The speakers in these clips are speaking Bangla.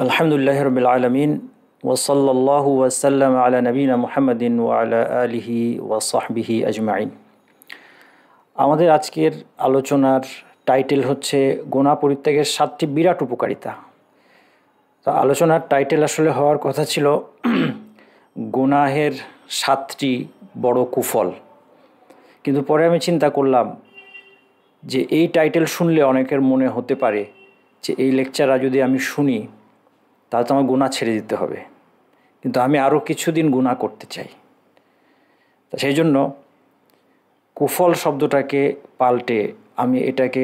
আলহামদুলিল্লাহ রবিল আলমিন ওসল্লাল্লাহু ওয়াসাল্লাম আলা নবীনা মুহাম্মাদিন ওয়া আলা আলিহি ওয়া সাহবিহি আজমাইন। আমাদের আজকের আলোচনার টাইটেল হচ্ছে গুনাহ পরিত্যাগের 7টি বিরাট উপকারিতা। তো আলোচনার টাইটেল আসলে হওয়ার কথা ছিল গুনাহের 7টি বড় কুফল, কিন্তু পরে আমি চিন্তা করলাম যে এই টাইটেল শুনলে অনেকের মনে হতে পারে যে এই লেকচারটা যদি আমি শুনি তাহলে তো আমার গুনাহ ছেড়ে দিতে হবে, কিন্তু আমি আরও কিছুদিন গুনাহ করতে চাই। তা সেই জন্য কুফল শব্দটাকে পাল্টে আমি এটাকে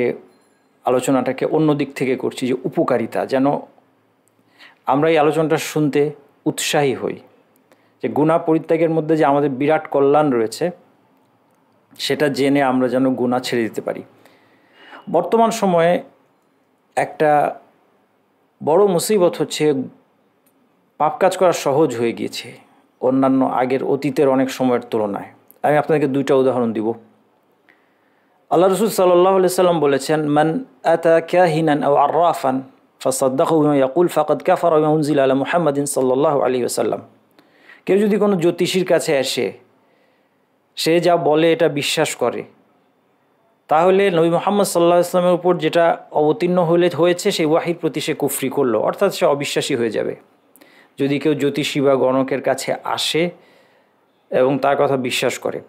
আলোচনাটাকে অন্য দিক থেকে করছি, যে উপকারিতা, যেন আমরা এই আলোচনাটা শুনতে উৎসাহী হই, যে গুনাহ পরিত্যাগের মধ্যে যে আমাদের বিরাট কল্যাণ রয়েছে সেটা জেনে আমরা যেন গুনাহ ছেড়ে দিতে পারি। বর্তমান সময়ে একটা বড় মুসিবত হচ্ছে পাপ কাজ করা সহজ হয়ে গিয়েছে অন্যান্য আগের অতীতের অনেক সময়ের তুলনায়। আমি আপনাদেরকে 2টা উদাহরণ দিব। আল্লাহ রসুল সাল্লাল্লাহু আলাইহি সাল্লাম বলেছেন, মান আতা কাহিনান আও আররাফান ফাসাদ্দাকাহু বিমা ইয়াকুল ফাকাদ কাফারা বিমা উনজিলা আলা মুহাম্মাদিন সাল্লাল্লাহু আলাইহি ওয়াসাল্লাম। কেউ যদি কোনো জ্যোতিষীর কাছে আসে, সে যা বলে এটা বিশ্বাস করে, তাহলে নবী মুহাম্মদ সাল্লাল্লাহু আলাইহি ওয়াসাল্লামের উপর যেটা অবতীর্ণ হয়েছে সেই ওয়াহির প্রতি সে কুফরি করলো, অর্থাৎ সে অবিশ্বাসী হয়ে যাবে। যদি কেউ জ্যোতিষী বা গণকের কাছে আসে এবং তার কথা বিশ্বাস করে।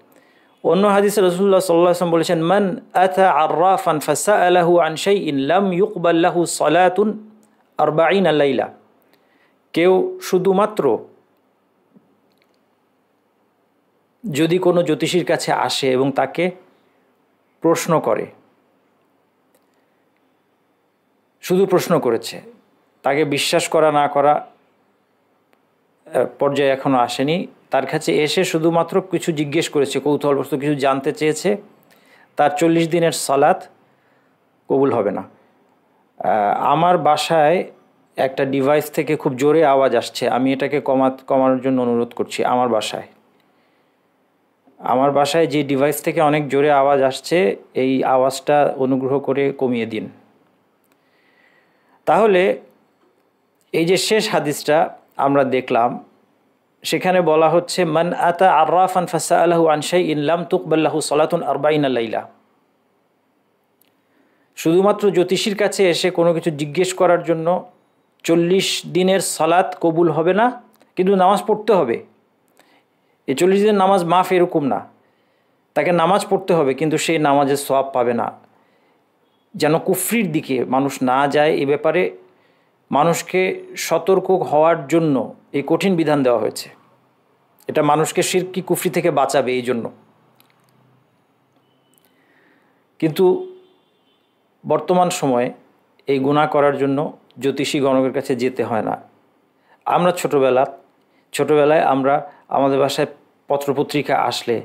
অন্য হাদিসে রাসূলুল্লাহ সাল্লাল্লাহু আলাইহি ওয়াসাল্লাম বলেছেন, মান আতা আররাফান ফাসাআলাহু আন শাইইন লাম ইউকবাল লাহু সালাতুন 40 লাইলা। কেউ শুধুমাত্র যদি কোনো জ্যোতিষীর কাছে আসে এবং তাকে প্রশ্ন করে, শুধু প্রশ্ন করেছে, তাকে বিশ্বাস করা না করা পর্যায়ে এখনও আসেনি, তার কাছে এসে শুধুমাত্র কিছু জিজ্ঞেস করেছে, কৌতূহলবশত কিছু জানতে চেয়েছে, তার 40 দিনের সালাত কবুল হবে না। আমার বাসায় একটা ডিভাইস থেকে খুব জোরে আওয়াজ আসছে, আমি এটাকে কমানোর জন্য অনুরোধ করছি। আমার বাসায় যে ডিভাইস থেকে অনেক জোরে আওয়াজ আসছে, এই আওয়াজটা অনুগ্রহ করে কমিয়ে দিন। তাহলে এই যে শেষ হাদিসটা আমরা দেখলাম, সেখানে বলা হচ্ছে, মান আতা আররাফান ফাসাআলাহু আন শাইইন লাম তুকবাল লাহু সালাতুন 40 লাইলা। শুধুমাত্র জ্যোতিষীর কাছে এসে কোনো কিছু জিজ্ঞেস করার জন্য 40 দিনের সালাত কবুল হবে না, কিন্তু নামাজ পড়তে হবে। এই 40 দিনের নামাজ মাফ এরকম না, তাকে নামাজ পড়তে হবে, কিন্তু সেই নামাজের সওয়াব পাবে না। যেন কুফরির দিকে মানুষ না যায়, এ ব্যাপারে মানুষকে সতর্ক হওয়ার জন্য এই কঠিন বিধান দেওয়া হয়েছে। এটা মানুষকে শিরকি কুফরি থেকে বাঁচাবে এই জন্য। কিন্তু বর্তমান সময়ে এই গুনাহ করার জন্য জ্যোতিষী গণকের কাছে যেতে হয় না। আমরা ছোটোবেলায় আমরা আমাদের বাসায় পত্রপত্রিকা আসলে,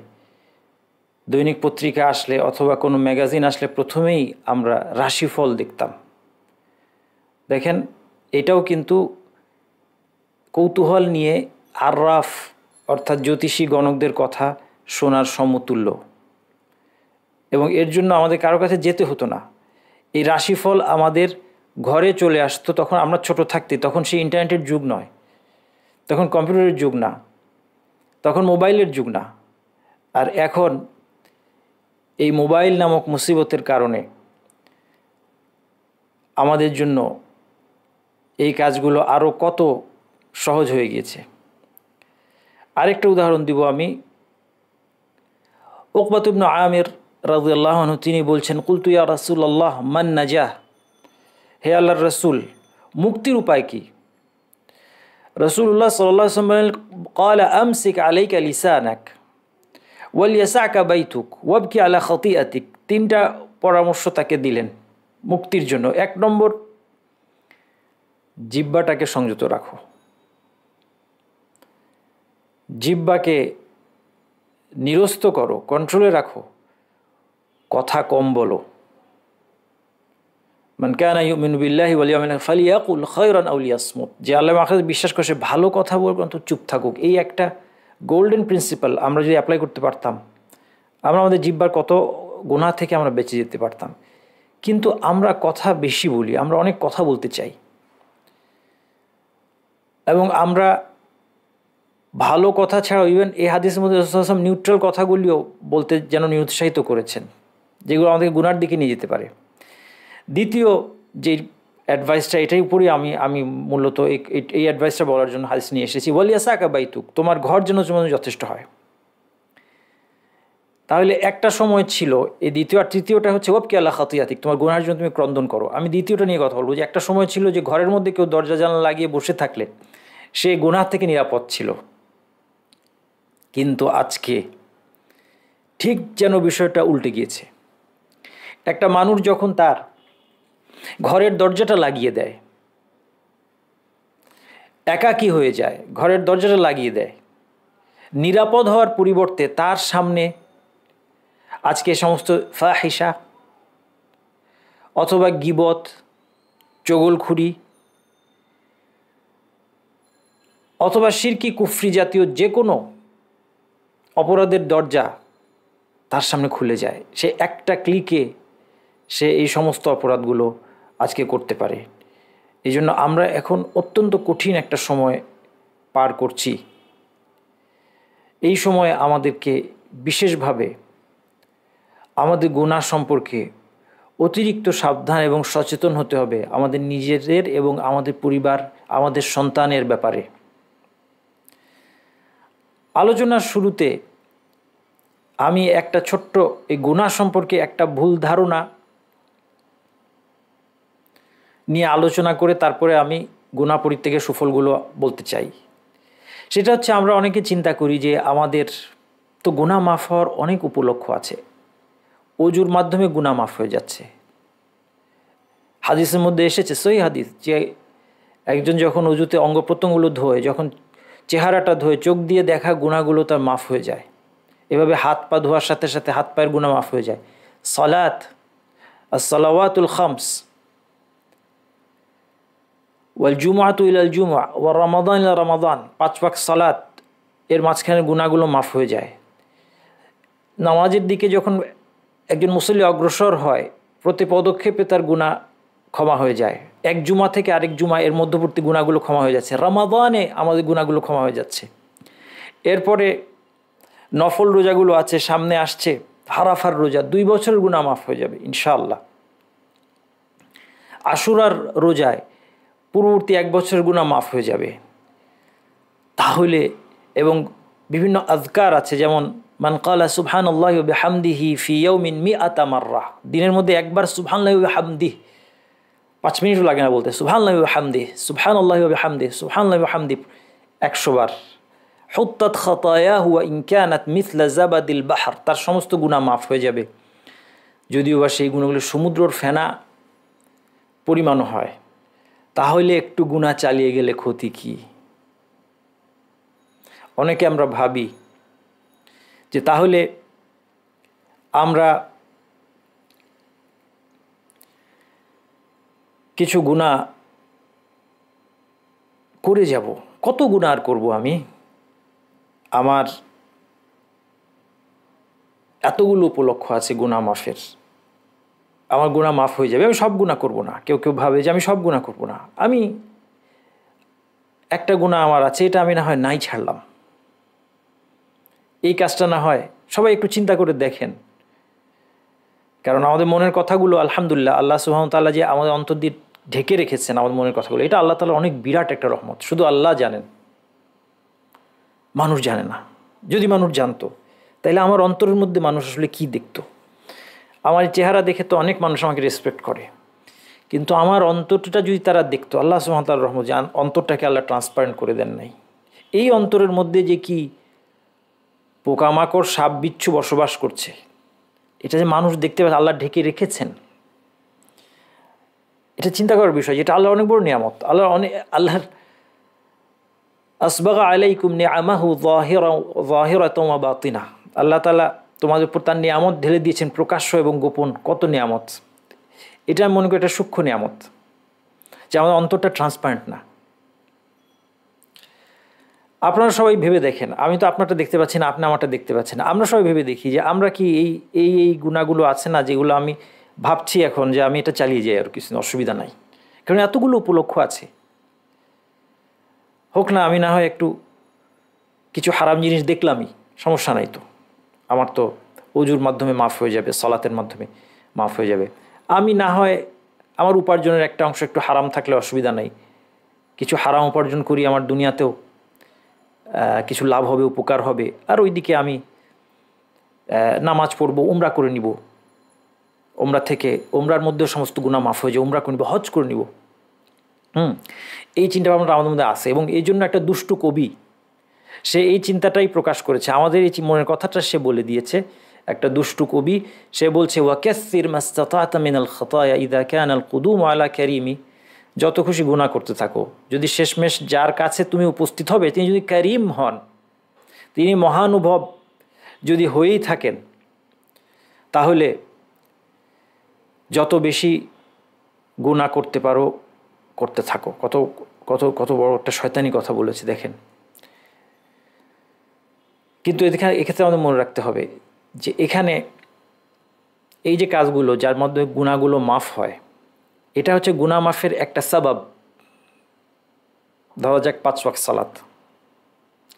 দৈনিক পত্রিকা আসলে অথবা কোনো ম্যাগাজিন আসলে প্রথমেই আমরা রাশিফল দেখতাম। দেখেন, এটাও কিন্তু কৌতূহল নিয়ে আররাফ অর্থাৎ জ্যোতিষী গণকদের কথা শোনার সমতুল্য, এবং এর জন্য আমাদের কারো কাছে যেতে হতো না। এই রাশিফল আমাদের ঘরে চলে আসতো। তখন আমরা ছোট থাকতে, তখন সেই ইন্টারনেটের যুগ নয়, তখন কম্পিউটারের যুগ না, তখন মোবাইলের যুগ না। আর এখন এই মোবাইল নামক মুসিবতের কারণে আমাদের জন্য এই কাজগুলো আরও কত সহজ হয়ে গিয়েছে। আরেকটা উদাহরণ দিব আমি। উকবাত ইবনে আমির রাদিয়াল্লাহু আনহু তিনি বলছেন, কুলতু ইয়া রাসূলুল্লাহ মান নাজাহ, হে আল্লাহর রাসূল, মুক্তির উপায় কি? রাসূলুল্লাহ সাল্লাল্লাহু আলাইহি ওয়াসাল্লাম বলেন, ক্বালা আমসিক আলাইকা লিসানাক ওয়ালিয়াসাকা বাইতুক ওয়াবকি আলা খাতিআতিক। 3টা পরামর্শ তাকে দিলেন মুক্তির জন্য। 1 নম্বর, জিহ্বাটাকে সংযত রাখো, জিহ্বাকে নিরস্ত করো, কন্ট্রোলে রাখো, কথা কম বলো। মান কানা ইউমিনু বিল্লাহি ওয়াল ইয়াউমিল আখির ফালিয়াকুল খায়রান আও লিয়াসমুত। যে আল্লাহ আখিরাতে বিশ্বাস করে সে ভালো কথা বলবে, অন্তত চুপ থাকুক। এই একটা গোল্ডেন প্রিন্সিপাল আমরা যদি অ্যাপ্লাই করতে পারতাম, আমরা আমাদের জিহ্বার কত গুনাহ থেকে আমরা বেঁচে যেতে পারতাম। কিন্তু আমরা কথা বেশি বলি, আমরা অনেক কথা বলতে চাই। এবং আমরা ভালো কথা ছাড়াও ইভেন এই হাদিসের মধ্যে রাসূলুল্লাহ সাল্লাল্লাহু আলাইহি ওয়াসাল্লাম নিউট্রাল কথাগুলিও বলতে যেন নিরুৎসাহিত করেছেন, যেগুলো আমাদেরকে গুনার দিকে নিয়ে যেতে পারে। দ্বিতীয় যে অ্যাডভাইসটা, এটাই উপরেই আমি মূলত এই অ্যাডভাইসটা বলার জন্য হাদিস নিয়ে এসেছি। ওয়ালিয়াসাকা বাইতুক, তোমার ঘর যেন তোমার যথেষ্ট হয়। তাহলে একটা সময় ছিল, এই দ্বিতীয় আর তৃতীয়টা হচ্ছে ওয়াবকি আলা খাতিয়াতিক, তোমার গুনার জন্য তুমি ক্রন্দন করো। আমি দ্বিতীয়টা নিয়ে কথা বলবো, যে একটা সময় ছিল যে ঘরের মধ্যে কেউ দরজা জানালা লাগিয়ে বসে থাকলে সে গুনাহ থেকে নিরাপদ ছিল। কিন্তু আজকে ঠিক যেন বিষয়টা উল্টে গিয়েছে। একটা মানুষ যখন তার ঘরের দরজাটা লাগিয়ে দেয়, একাকী হয়ে যায়, ঘরের দরজাটা লাগিয়ে দেয়, নিরাপদ হওয়ার পরিবর্তে তার সামনে আজকে সমস্ত ফাহিশা অথবা গীবত, চগলখুরি অথবা শিরকি কুফরি জাতীয় যে কোনো অপরাধের দরজা তার সামনে খুলে যায়। সে একটা ক্লিকে সে এই সমস্ত অপরাধগুলো আজকে করতে পারে। এই জন্য আমরা এখন অত্যন্ত কঠিন একটা সময় পার করছি। এই সময়ে আমাদেরকে বিশেষভাবে আমাদের গুনাহ সম্পর্কে অতিরিক্ত সাবধান এবং সচেতন হতে হবে, আমাদের নিজেদের এবং আমাদের পরিবার, আমাদের সন্তানের ব্যাপারে। আলোচনার শুরুতে আমি একটা ছোট্ট এই গুনাহ সম্পর্কে একটা ভুল ধারণা নিয়ে আলোচনা করে তারপরে আমি গুনাহ পরিত্যাগের সুফলগুলো বলতে চাই। সেটা হচ্ছে, আমরা অনেকে চিন্তা করি যে আমাদের তো গুনাহ মাফ হওয়ার অনেক উপলক্ষ আছে, ওজুর মাধ্যমে গুনাহ মাফ হয়ে যাচ্ছে। হাদিসের মধ্যে এসেছে, সহিহ হাদিস, যে একজন যখন অজুতে অঙ্গ প্রত্যঙ্গগুলো ধোয়, যখন চেহারাটা ধোয়, চোখ দিয়ে দেখা গুনাহগুলো তার মাফ হয়ে যায়। এভাবে হাত পা ধোয়ার সাথে সাথে হাত পায়ের গুনাহ মাফ হয়ে যায়। সালাত, as-সালাওয়াতুল খামস ওয়াল জুমআতু ইলাল জুমআ ওয়া রমাদান ইলা রমাদান, 5 ওয়াক্ত সালাত এর মাঝখানে গুনাহগুলো মাফ হয়ে যায়। নামাজের দিকে যখন একজন মুসল্লি অগ্রসর হয়, প্রতি পদক্ষেপে তার গুনাহ ক্ষমা হয়ে যায়। এক জুমা থেকে আরেক জুমা এর মধ্যবর্তী গুনাহগুলো ক্ষমা হয়ে যাচ্ছে। রমাদানে আমাদের গুনাহগুলো ক্ষমা হয়ে যাচ্ছে। এরপরে নফল রোজাগুলো আছে, সামনে আসছে আরাফার রোজা, 2 বছরের গুনাহ মাফ হয়ে যাবে ইনশাআল্লাহ। আশুরার রোজায় পূর্ববর্তী 1 বছরের গুনাহ মাফ হয়ে যাবে। তাহলে এবং বিভিন্ন আযকার আছে, যেমন মান ক্বালা সুবহানাল্লাহি ওয়া বিহামদিহি ফি ইয়াউমিন মিআতা মাররা, দিনের মধ্যে একবার সুবহানাল্লাহি ওয়া বিহামদিহি, 5 মিনিটও লাগে না বলতে, সুবহানাল্লাহি ওয়া বিহামদিহি, সুবহানাল্লাহি ওয়া বিহামদিহি, সুবহানাল্লাহি ওয়া বিহামদিহি 100 বার, হুত্তাত খাতায়াহু ওয়া ইন কানাত মিথলা জাবাদিল বাহর, তার সমস্ত গুনাহ মাফ হয়ে যাবে, যদিও বা সেই গুনাহগুলো সমুদ্রের ফেনা পরিমাণ হয়। তাহলে একটু গুনাহ চালিয়ে গেলে ক্ষতি কি? অনেকে আমরা ভাবি যে তাহলে আমরা কিছু গুনাহ করে যাব, কত গুনাহ আর করবো আমি, আমার এতগুলো উপলক্ষ আছে গুনাহ মাফের, আমার গুনাহ মাফ হয়ে যাবে, আমি সব গুনাহ করব না। কেউ কেউ ভাবে যে আমি সব গুনাহ করব না, আমি একটা গুনাহ আমার আছে, এটা আমি না হয় নাই ছাড়লাম, এই কাজটা না হয়। সবাই একটু চিন্তা করে দেখেন, কারণ আমাদের মনের কথাগুলো আলহামদুলিল্লাহ আল্লাহ সুবহানাহু ওয়া তাআলা যে আমাদের অন্তর দিয়ে ঢেকে রেখেছেন আমাদের মনের কথাগুলো, এটা আল্লাহ তাআলা অনেক বিরাট একটা রহমত। শুধু আল্লাহ জানেন, মানুষ জানে না। যদি মানুষ জানতো তাহলে আমার অন্তরের মধ্যে মানুষ আসলে কি দেখতো। আমার চেহারা দেখে তো অনেক মানুষ আমাকে রেসপেক্ট করে, কিন্তু আমার অন্তরটা যদি তারা দেখতো, আল্লাহ সুবহানাহু ওয়া তাআলার রহমত, যে অন্তরটাকে আল্লাহ ট্রান্সপারেন্ট করে দেন নাই। এই অন্তরের মধ্যে যে কি পোকামাকড়, সাপ বিচ্ছু বসবাস করছে, এটা যে মানুষ দেখতে পাচ্ছে, আল্লাহ ঢেকে রেখেছেন, এটা চিন্তা করার বিষয়। যেটা আল্লাহর অনেক বড় নিয়ামত। আল্লাহর আসবাগা আলাইকুম নিআমাহু যাহিরাতাও ওয়া বাতিনা, আল্লাহ তাআলা তোমাদের উপর তার নিয়ামত ঢেলে দিয়েছেন, প্রকাশ্য এবং গোপন, কত নিয়ামত। এটা আমি মনে করি এটা সূক্ষ্ম নিয়ামত, যে আমাদের অন্তরটা ট্রান্সপারেন্ট না। আপনারা সবাই ভেবে দেখেন, আমি তো আপনারটা দেখতে পাচ্ছি না, আপনি আমারটা দেখতে পাচ্ছেন না। আমরা সবাই ভেবে দেখি যে আমরা কি এই গুণাগুলো আছে না, যেগুলো আমি ভাবছি এখন যে আমি এটা চালিয়ে যাই, আর কিছু অসুবিধা নাই, কারণ এতগুলো উপলক্ষ আছে। হোক না, আমি না হয় একটু কিছু হারাম জিনিস দেখলামই, সমস্যা নাই তো, আমার তো অজুর মাধ্যমে মাফ হয়ে যাবে, সালাতের মাধ্যমে মাফ হয়ে যাবে। আমি না হয় আমার উপার্জনের একটা অংশ একটু হারাম থাকলে অসুবিধা নাই, কিছু হারাম উপার্জন করি, আমার দুনিয়াতেও কিছু লাভ হবে, উপকার হবে, আর ওইদিকে আমি নামাজ পড়বো, উমরা করে নিব, উমরা থেকে উমরার মধ্যেও সমস্ত গুনাহ মাফ হয়ে যায়, উমরা করে নিব, হজ করে নিব। এই চিন্তা ভাবনাটা আমাদের মধ্যে আছে, এবং এই জন্য একটা দুষ্টু কবি সে এই চিন্তাটাই প্রকাশ করেছে, আমাদের এই মনের কথাটা সে বলে দিয়েছে। একটা দুষ্টু কবি সে বলছে, ওয়াকাসসির মাস্তাতা'তা মিনাল খাতায়া ইযা কানাল কুদুমু আলা কারীমি, যত খুশি গুনাহ করতে থাকো, যদি শেষমেশ যার কাছে তুমি উপস্থিত হবে তিনি যদি করিম হন, তিনি মহানুভব যদি হয়েই থাকেন, তাহলে যত বেশি গুনাহ করতে পারো করতে থাকো। কত কত কত বড় একটা শয়তানি কথা বলেছে দেখেন। কিন্তু এক্ষেত্রে আমাদের মনে রাখতে হবে যে এখানে এই যে কাজগুলো যার মধ্যে গুনাহগুলো মাফ হয়, এটা হচ্ছে গুনাহ মাফের একটা সাবাব। ধরা যাক 5 ওয়াক্ত সালাত,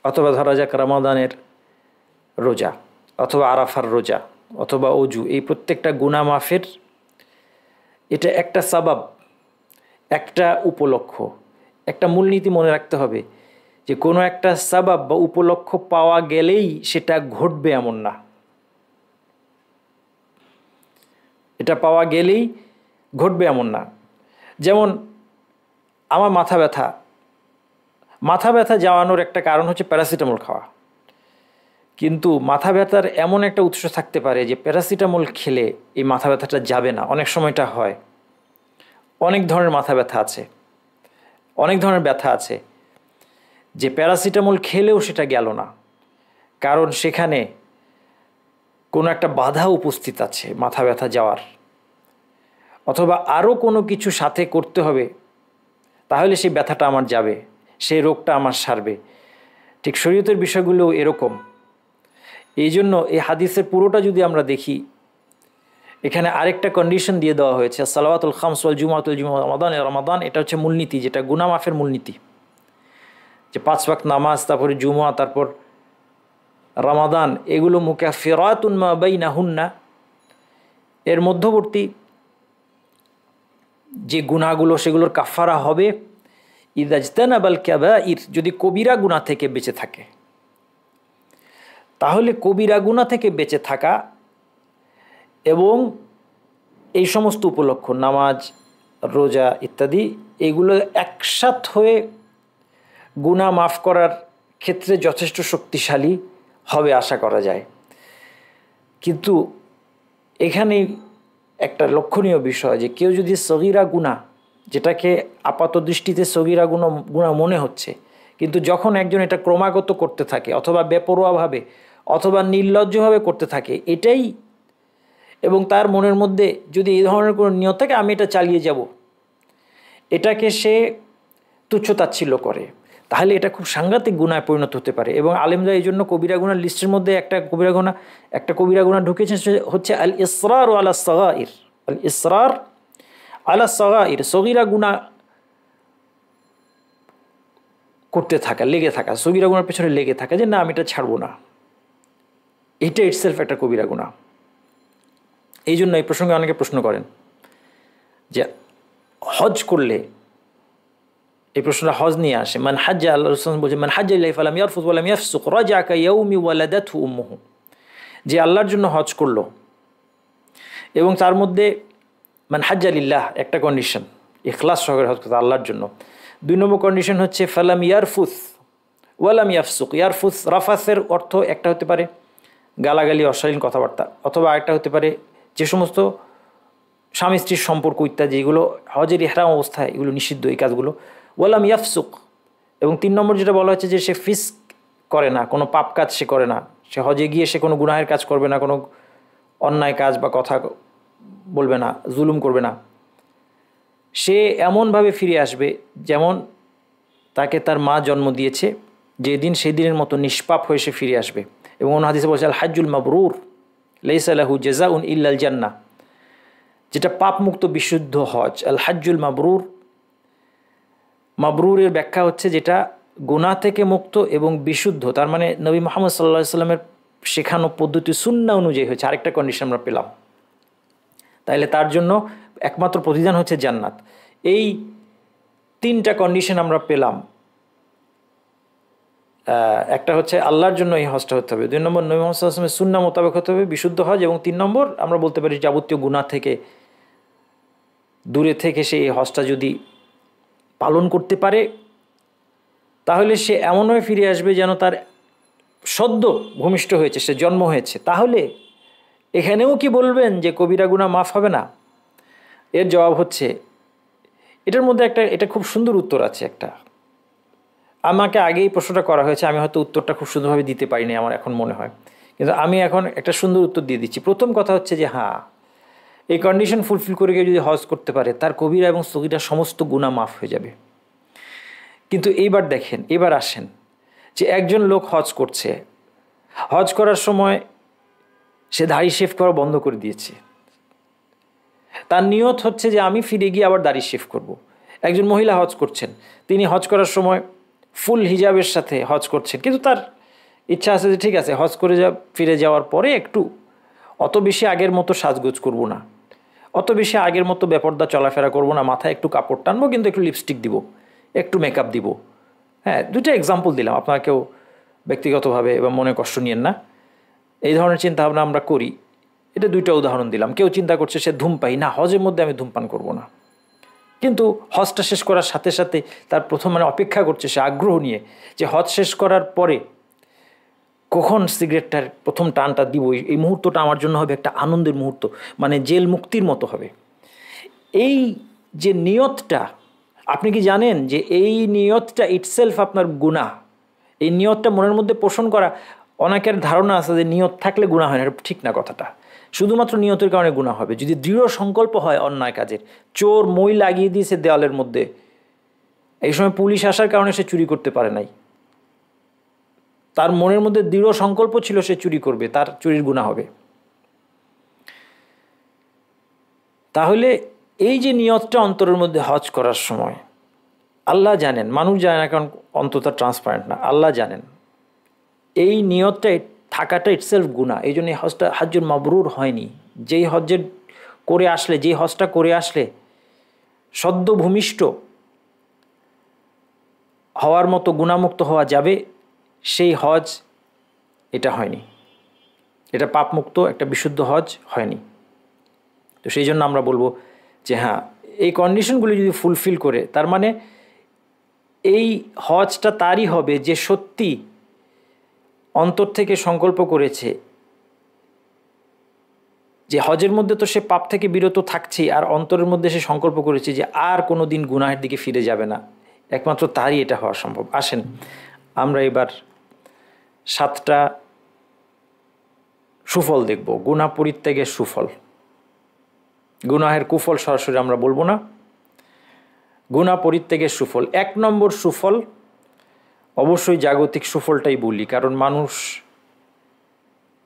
অথবা ধরা যাক রমাদানের রোজা, অথবা আরাফার রোজা, অথবা অজু, এই প্রত্যেকটা গুনাহ মাফের এটা একটা সাবাব, একটা উপলক্ষ। একটা মূলনীতি মনে রাখতে হবে যে কোনো একটা সাবাব বা উপলক্ষ পাওয়া গেলেই সেটা ঘটবে এমন না, এটা পাওয়া গেলেই ঘটবে এমন না। যেমন আমার মাথা ব্যথা যাওয়ানোর একটা কারণ হচ্ছে প্যারাসিটামল খাওয়া, কিন্তু মাথা ব্যথার এমন একটা উৎস থাকতে পারে যে প্যারাসিটামল খেলে এই মাথা ব্যথাটা যাবে না। অনেক সময়টা হয়, অনেক ধরনের মাথা ব্যথা আছে, অনেক ধরনের ব্যথা আছে যে প্যারাসিটামল খেলেও সেটা গেল না, কারণ সেখানে কোনো একটা বাধা উপস্থিত আছে মাথা ব্যথা যাওয়ার, অথবা আরও কোনো কিছু সাথে করতে হবে, তাহলে সেই ব্যথাটা আমার যাবে, সেই রোগটা আমার সারবে। ঠিক শরীয়তের বিষয়গুলো এরকম। এই জন্য এই হাদিসের পুরোটা যদি আমরা দেখি, এখানে আরেকটা কন্ডিশন দিয়ে দেওয়া হয়েছে, সালাওয়াতুল খামস ওয়াল জুমাতুল জুমা রমাদান, এটা হচ্ছে মূলনীতি, যেটা গুনাহ মাফের মূলনীতি, যে 5 ওয়াক্ত নামাজ, তারপরে জুমা, তারপর রমাদান, এগুলো মুকাফিরাতুন মা বাইনাহুন্না, এর মধ্যবর্তী যে গুনাহগুলো সেগুলোর কাফারা হবে ইযা ইজতানাবাল কাবাইর, যদি কবিরা গুনাহ থেকে বেঁচে থাকে। তাহলে কবিরা গুনাহ থেকে বেঁচে থাকা এবং এই সমস্ত উপলক্ষ, নামাজ, রোজা ইত্যাদি, এগুলো একসাথ হয়ে গুনাহ মাফ করার ক্ষেত্রে যথেষ্ট শক্তিশালী হবে আশা করা যায়। কিন্তু এখানে একটা লক্ষণীয় বিষয় যে কেউ যদি সগীরা গুনাহ, যেটাকে আপাত দৃষ্টিতে সগীরা গুনাহ মনে হচ্ছে, কিন্তু যখন একজন এটা ক্রমাগত করতে থাকে, অথবা বেপরোয়াভাবে অথবা নির্লজ্জভাবে করতে থাকে এটাই, এবং তার মনের মধ্যে যদি এই ধরনের কোনো নিয়ত থাকে আমি এটা চালিয়ে যাব, এটাকে সে তুচ্ছতাচ্ছিল্য করে, তাহলে এটা খুব সাংঘাতিক গুনায় পরিণত হতে পারে। এবং আলেমরা এই জন্য কবিরা গুনার লিস্টের মধ্যে একটা কবিরা গুনাহ ঢুকেছে, হচ্ছে আল ইসরার আলা সাগাইর। আল ইসরার আলা সাগাইর, সগীরা গুনাহ করতে থাকা, লেগে থাকা, সগীরা গুনার পেছনে লেগে থাকা, যে না আমি এটা ছাড়বো না, এটা ইটসেলফ একটা কবিরা গুনাহ। এই জন্য এই প্রসঙ্গে অনেকে প্রশ্ন করেন যে হজ করলে, এই প্রশ্নটা হজ নিয়ে আসে, মান হাজ্জা, আল্লাহ রাসূল বলেছেন মান হাজ্জা ইলাইহি ফালাম ইয়ারফুস ওয়া লাম ইয়াফসুক রাজা কা ইয়াউমি ওয়ালাদাতহু উম্মুহু, যে আল্লাহর জন্য হজ করলো, এবং তার মধ্যে মান হাজ্জা লিল্লাহ একটা কন্ডিশন, ইখলাস সহকারে হজ করতে আল্লাহর জন্য। 2 নম্বর কন্ডিশন হচ্ছে ফালাম ইয়ারফুস ওয়া লাম ইয়াফসুক। ইয়ারফুস, রাফাসের অর্থ একটা হতে পারে গালাগালি, অশ্লীল কথাবার্তা, অথবা আরেকটা হতে পারে যে সমস্ত স্বামী স্ত্রীর সম্পর্ক ইত্যাদি, এগুলো হজের ইহরাম অবস্থায় এগুলো নিষিদ্ধ, এই কাজগুলো। ওয়ালাম ইয়াফসুক, এবং 3 নম্বর যেটা বলা হচ্ছে যে সে ফিস্ক করে না, কোনো পাপ কাজ সে করে না, সে হজে গিয়ে সে কোনো গুনাহের কাজ করবে না, কোনো অন্যায় কাজ বা কথা বলবে না, জুলুম করবে না, সে এমনভাবে ফিরে আসবে যেমন তাকে তার মা জন্ম দিয়েছে, যেদিন সেদিনের মতো নিষ্পাপ হয়ে সে ফিরে আসবে। এবং অন্য হাদিসে বলছে আল হাজ্জুল মাবরুর লাইসা লাহু জাযাউন ইল্লাল জান্নাহ, যেটা পাপমুক্ত বিশুদ্ধ হজ। আল হাজ্জুল মাবরুর, মাবরুরের ব্যাখ্যা হচ্ছে যেটা গুনাহ থেকে মুক্ত এবং বিশুদ্ধ, তার মানে নবী মুহাম্মদ সাল্লাল্লাহু আলাইহি সাল্লামের শেখানো পদ্ধতি সুন্নাহ অনুযায়ী হয়েছে, আরেকটা কন্ডিশন আমরা পেলাম। তাইলে তার জন্য একমাত্র প্রতিদান হচ্ছে জান্নাত। এই তিনটা কন্ডিশন আমরা পেলাম। একটা হচ্ছে আল্লাহর জন্য এই হজটা হতে হবে, 2 নম্বর নবী মুহাম্মদ সাল্লাল্লাহু আলাইহি ওয়াসাল্লামের সুন্নাহ মোতাবেক হতে হবে, বিশুদ্ধ হজ, এবং 3 নম্বর আমরা বলতে পারি যাবতীয় গুনাহ থেকে দূরে থেকে সে এই হজটা যদি পালন করতে পারে তাহলে সে এমনভাবে ফিরে আসবে যেন তার সদ্য ভূমিষ্ঠ হয়েছে, সে জন্ম হয়েছে। তাহলে এখানেও কি বলবেন যে কবিরা গুনাহ মাফ হবে না? এর জবাব হচ্ছে, এটার মধ্যে এটা খুব সুন্দর উত্তর আছে একটা। আমাকে আগেই প্রশ্নটা করা হয়েছে, আমি হয়তো উত্তরটা খুব সুন্দরভাবে দিতে পারিনি আমার এখন মনে হয়, কিন্তু আমি এখন একটা সুন্দর উত্তর দিয়ে দিচ্ছি। প্রথম কথা হচ্ছে যে হ্যাঁ, এই কন্ডিশন ফুলফিল করে গিয়ে যদি হজ করতে পারে তার কবিরা এবং সগীরা সমস্ত গুনাহ মাফ হয়ে যাবে। কিন্তু এইবার দেখেন, এবার আসেন যে একজন লোক হজ করছে, হজ করার সময় সে দাড়ি শেভ করা বন্ধ করে দিয়েছে। তার নিয়ত হচ্ছে যে আমি ফিরে গিয়ে আবার দাড়ি শেভ করব। একজন মহিলা হজ করছেন, তিনি হজ করার সময় ফুল হিজাবের সাথে হজ করছেন, কিন্তু তার ইচ্ছা আছে যে ঠিক আছে হজ করে ফিরে যাওয়ার পরে একটু অত বেশি আগের মতো সাজগোজ করব না, অত বেশি আগের মতো বেপরদা চলাফেরা করব না, মাথায় একটু কাপড় টানবো, কিন্তু একটু লিপস্টিক দিব, একটু মেকআপ দিব। হ্যাঁ, দুটো এক্সাম্পল দিলাম, আপনারা কেউ ব্যক্তিগতভাবে এবং মনে কষ্ট নিয়েন না। এই ধরনের চিন্তাভাবনা আমরা করি, এটা 2টা উদাহরণ দিলাম। কেউ চিন্তা করছে সে ধূমপাই, না হজের মধ্যে আমি ধূমপান করব না, কিন্তু হজটা শেষ করার সাথে সাথে তার প্রথম অপেক্ষা করছে সে আগ্রহ নিয়ে যে হজ শেষ করার পরে কখন সিগারেটটার প্রথম টানটা দিব, এই মুহূর্তটা আমার জন্য হবে একটা আনন্দের মুহূর্ত, মানে জেল মুক্তির মতো হবে। এই যে নিয়তটা, আপনি কি জানেন যে এই নিয়তটা ইটসেলফ আপনার গুনাহ? এই নিয়তটা মনের মধ্যে পোষণ করা, অনেকের ধারণা আছে যে নিয়ত থাকলে গুনাহ হয় না, এটা ঠিক না কথাটা। শুধুমাত্র নিয়তের কারণে গুনাহ হবে যদি দৃঢ় সংকল্প হয় অন্যায় কাজের। চোর মই লাগিয়ে দিয়েছে দেওয়ালের মধ্যে, এই সময় পুলিশ আসার কারণে সে চুরি করতে পারে নাই, তার মনের মধ্যে দৃঢ় সংকল্প ছিল সে চুরি করবে, তার চুরির গুনাহ হবে। তাহলে এই যে নিয়তটা অন্তরের মধ্যে হজ করার সময়, আল্লাহ জানেন, মানুষ জানে না কারণ অন্তরটা ট্রান্সপারেন্ট না, আল্লাহ জানেন এই নিয়তটা থাকাটা ইটসেলফ গুনাহ। এই জন্য এই হজটা হজ্জুল মাবরুর হয়নি। যেই হজটা করে আসলে সদ্য ভূমিষ্ঠ হওয়ার মতো গুনাহমুক্ত হওয়া যাবে, সেই হজ এটা হয়নি, এটা পাপমুক্ত একটা বিশুদ্ধ হজ হয়নি। তো সেই জন্য আমরা বলবো যে হ্যাঁ, এই কন্ডিশনগুলি যদি ফুলফিল করে, তার মানে এই হজটা তারই হবে যে সত্যি অন্তর থেকে সংকল্প করেছে যে হজের মধ্যে তো সে পাপ থেকে বিরত থাকছেই, আর অন্তরের মধ্যে সে সংকল্প করেছে যে আর কোনো দিন গুনাহের দিকে ফিরে যাবে না, একমাত্র তারই এটা হওয়া সম্ভব। আসেন আমরা এবার 7টা সুফল দেখব, গুনাহ পরিত্যাগের সুফল। গুনাহের কুফল সরাসরি আমরা বলবো না, গুনাহ পরিত্যাগের সুফল। 1 নম্বর সুফল, অবশ্যই জাগতিক সুফলটাই বলি, কারণ মানুষ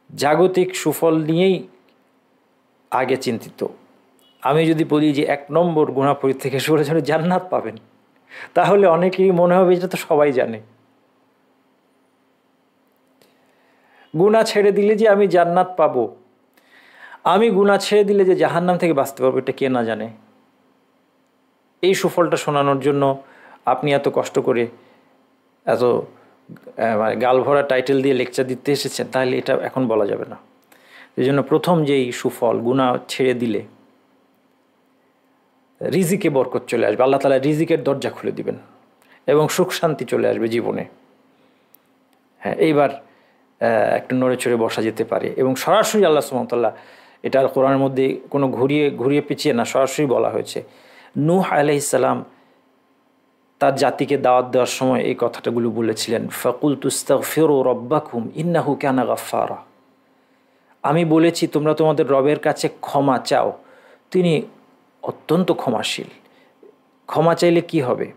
জাগতিক সুফল নিয়েই আগে চিন্তিত। আমি যদি বলি যে 1 নম্বর গুনাহ পরিত্যাগের সুফল হিসেবে জান্নাত পাবেন, তাহলে অনেকেরই মনে হবে এটা তো সবাই জানে। গুনাহ ছেড়ে দিলে যে আমি জান্নাত পাবো, আমি গুনাহ ছেড়ে দিলে যে জাহান্নাম থেকে বাঁচতে পারবো, এটা কে না জানে? এই সুফলটা শোনানোর জন্য আপনি এত কষ্ট করে এত গাল ভরা টাইটেল দিয়ে লেকচার দিতে এসেছেন, তাহলে এটা এখন বলা যাবে না। এই জন্য প্রথম যেই সুফল, গুনাহ ছেড়ে দিলে রিজিকে বরকত চলে আসবে, আল্লাহ তাআলা রিজিকের দরজা খুলে দিবেন এবং সুখ শান্তি চলে আসবে জীবনে। হ্যাঁ, এইবার একটু নড়ে চড়ে বসা যেতে পারে, এবং সরাসরি আল্লাহ সুবহানাহু ওয়া তাআলা, এটা কোরআনের মধ্যে কোনো ঘুরিয়ে পিছিয়ে না, সরাসরি বলা হয়েছে। নূহ আলাইহিস সালাম তার জাতিকে দাওয়াত দেওয়ার সময় এই কথাটাগুলো বলেছিলেন, ফাকুলতু ইস্তাগফিরু রাব্বাকুম ইন্নাহু কানা গাফফারা। আমি বলেছি তোমরা তোমাদের রবের কাছে ক্ষমা চাও, তিনি অত্যন্ত ক্ষমাশীল। ক্ষমা চাইলে কি হবে?